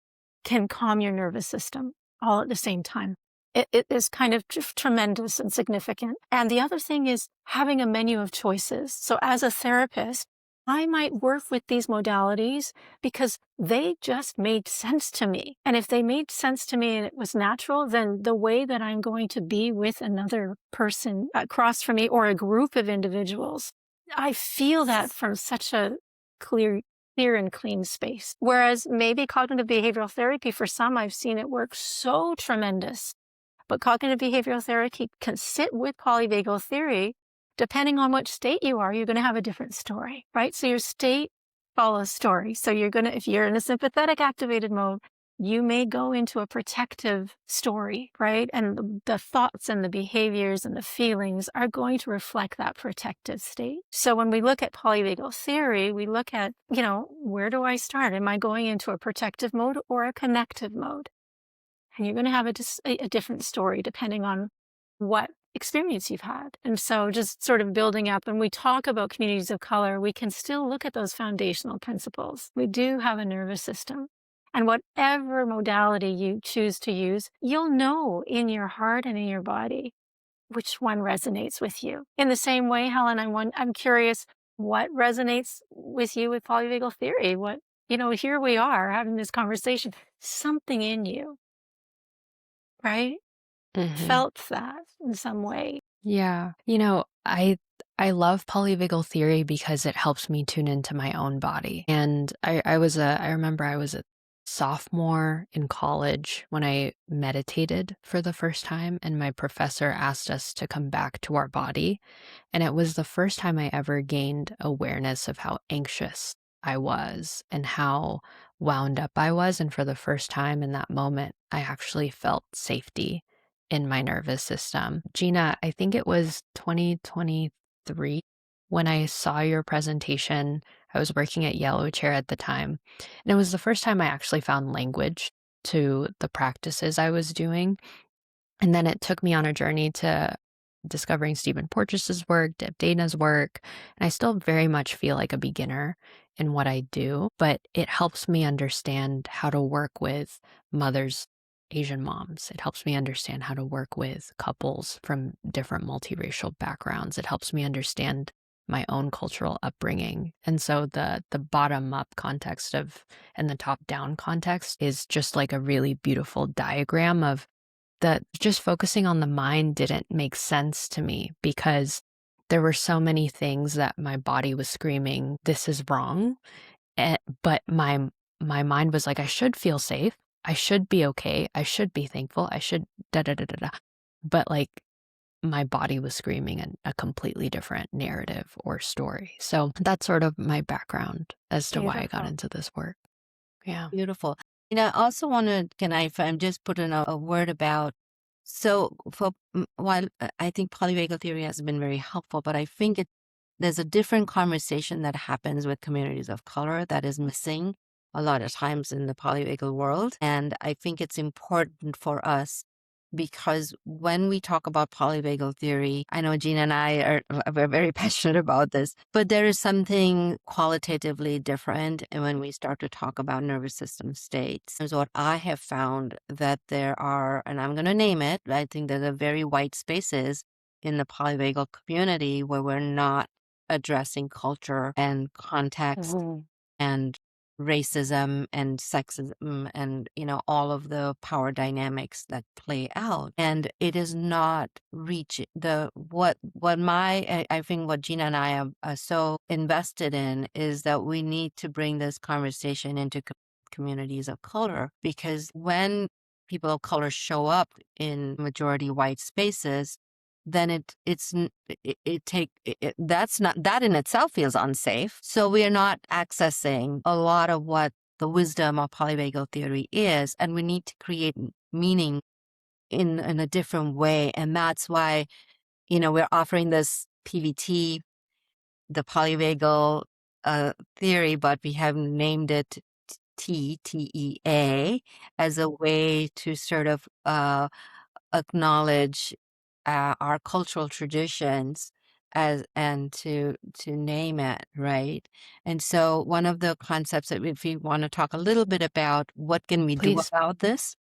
can calm your nervous system all at the same time? It is kind of tremendous and significant. And the other thing is having a menu of choices. So as a therapist, I might work with these modalities because they just made sense to me. And if they made sense to me and it was natural, then the way that I'm going to be with another person across from me or a group of individuals, I feel that from such a clear and clean space. Whereas maybe cognitive behavioral therapy, for some, I've seen it work so tremendous. But cognitive behavioral therapy can sit with polyvagal theory. Depending on which state you are, you're going to have a different story, right? So your state follows story. So if you're in a sympathetic activated mode, you may go into a protective story, right? And the thoughts and the behaviors and the feelings are going to reflect that protective state. So when we look at polyvagal theory, we look at, where do I start? Am I going into a protective mode or a connective mode? And you're going to have a different story depending on what experience you've had. And so just sort of building up, when we talk about communities of color, we can still look at those foundational principles. We do have a nervous system. And whatever modality you choose to use, you'll know in your heart and in your body which one resonates with you. In the same way, Helen, I'm curious, what resonates with you with polyvagal theory? Here we are having this conversation, something in you, right? Felt that in some way. Yeah. I love polyvagal theory because it helps me tune into my own body. And I remember I was a sophomore in college when I meditated for the first time, and my professor asked us to come back to our body. And it was the first time I ever gained awareness of how anxious I was and how wound up I was. And for the first time in that moment, I actually felt safety in my nervous system. Gina, I think it was 2023 when I saw your presentation. I was working at Yellow Chair at the time, and it was the first time I actually found language to the practices I was doing. And then it took me on a journey to discovering Stephen Porges's work, Deb Dana's work, and I still very much feel like a beginner in what I do, but it helps me understand how to work with mothers, Asian moms. It helps me understand how to work with couples from different multiracial backgrounds. It helps me understand my own cultural upbringing. And so the bottom up context and the top down context is just like a really beautiful diagram of that. Just focusing on the mind didn't make sense to me because there were so many things that my body was screaming, this is wrong. But my mind was like, I should feel safe. I should be okay. I should be thankful. I should da da da da da. But like my body was screaming a completely different narrative or story. So that's sort of my background as to why I got into this work. Yeah. Beautiful. And I also want to, if I'm just put in a word about, so while I think polyvagal theory has been very helpful, but I think there's a different conversation that happens with communities of color that is missing a lot of times in the polyvagal world. And I think it's important for us because when we talk about polyvagal theory, I know Gina and I are very passionate about this, but there is something qualitatively different when we start to talk about nervous system states. Is what I have found that there are, and I'm going to name it, I think there are very white spaces in the polyvagal community where we're not addressing culture and context and racism and sexism and, all of the power dynamics that play out. And it is not reaching I think what Gina and I are so invested in is that we need to bring this conversation into communities of color, because when people of color show up in majority white spaces, then that's not, that in itself feels unsafe. So we are not accessing a lot of what the wisdom of polyvagal theory is, and we need to create meaning in a different way. And that's why, we're offering this PVT, the polyvagal theory, but we have named it TEA as a way to sort of acknowledge our cultural traditions and to name it, right? And so one of the concepts that if you want to talk a little bit about what can we do Please. about this?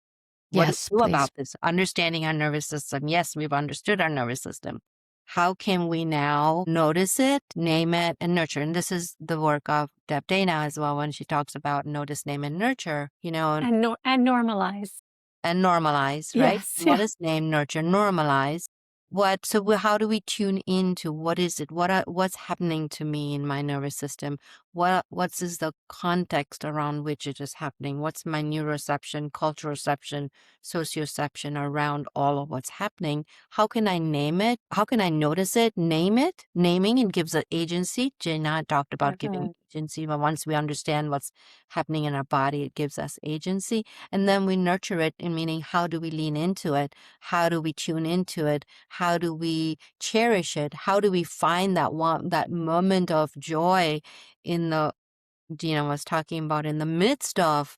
What do Yes, we do please. about this? Understanding our nervous system. Yes, we've understood our nervous system. How can we now notice it, name it, and nurture? And this is the work of Deb Dana as well, when she talks about notice, name, and nurture, And normalize. and normalize, right? Yes. Yeah. Notice, name, nurture, normalize. How do we tune into what is it? What's happening to me in my nervous system? What's is the context around which it is happening? What's my neuroception, culturoception, socioception around all of what's happening? How can I name it? How can I notice it? Name it. Naming it gives it agency. Gina talked about giving agency, but once we understand what's happening in our body, it gives us agency. And then we nurture it, in meaning, how do we lean into it? How do we tune into it? How do we cherish it? How do we find that moment of joy Gina was talking about, in the midst of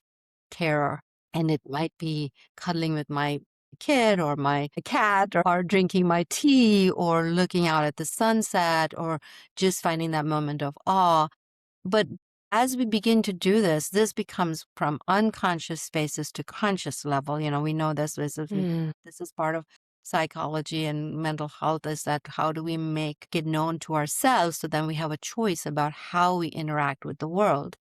terror? And it might be cuddling with my kid or my cat, or drinking my tea, or looking out at the sunset, or just finding that moment of awe. But as we begin to do this becomes from unconscious spaces to conscious level. We know this is part of psychology and mental health, is that how do we make it known to ourselves, so then we have a choice about how we interact with the world.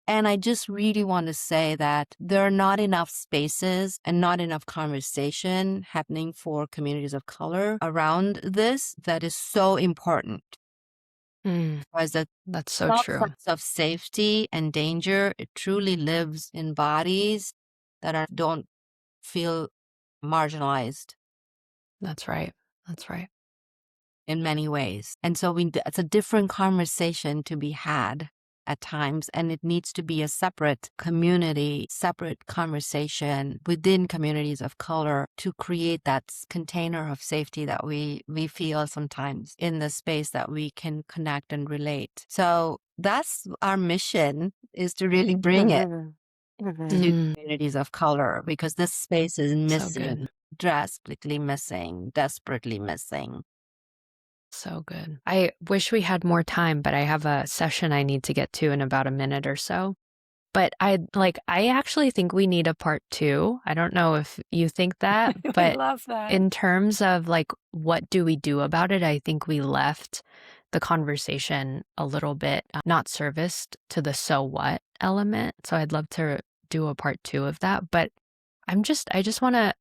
And I just really want to say that there are not enough spaces and not enough conversation happening for communities of color around this that is so important. Because the That's so true. sense of safety and danger, it truly lives in bodies that don't feel marginalized That's right. That's right. in many ways. And so it's a different conversation to be had at times, and it needs to be a separate community, separate conversation within communities of color to create that container of safety that we feel sometimes in the space, that we can connect and relate. So that's our mission, is to really bring it to communities of color, because this space is missing, drastically missing, desperately missing. So good. I wish we had more time, but I have a session I need to get to in about a minute or so. But I actually think we need a part 2. I don't know if you think that, I but love that. in terms of what do we do about it, I think we left the conversation a little bit not serviced to the so what element. So I'd love to do a part 2 of that. But I just want to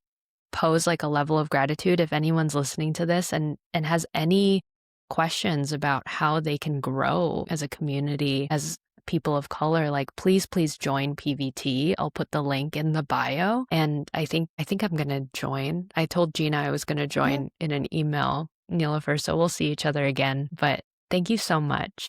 pose a level of gratitude if anyone's listening to this and has any questions about how they can grow as a community, as people of color. Please join PVT. I'll put the link in the bio. And I think I'm going to join. I told Gina I was going to join in an email, Neela Fur, so we'll see each other again. But thank you so much,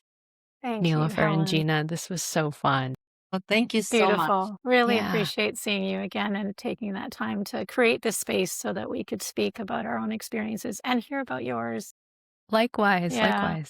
Thank Neela you, Fur and Helen. Gina. This was so fun. Well, thank you so Beautiful. much. Really Yeah. appreciate seeing you again and taking that time to create this space so that we could speak about our own experiences and hear about yours. Likewise. Yeah. Likewise.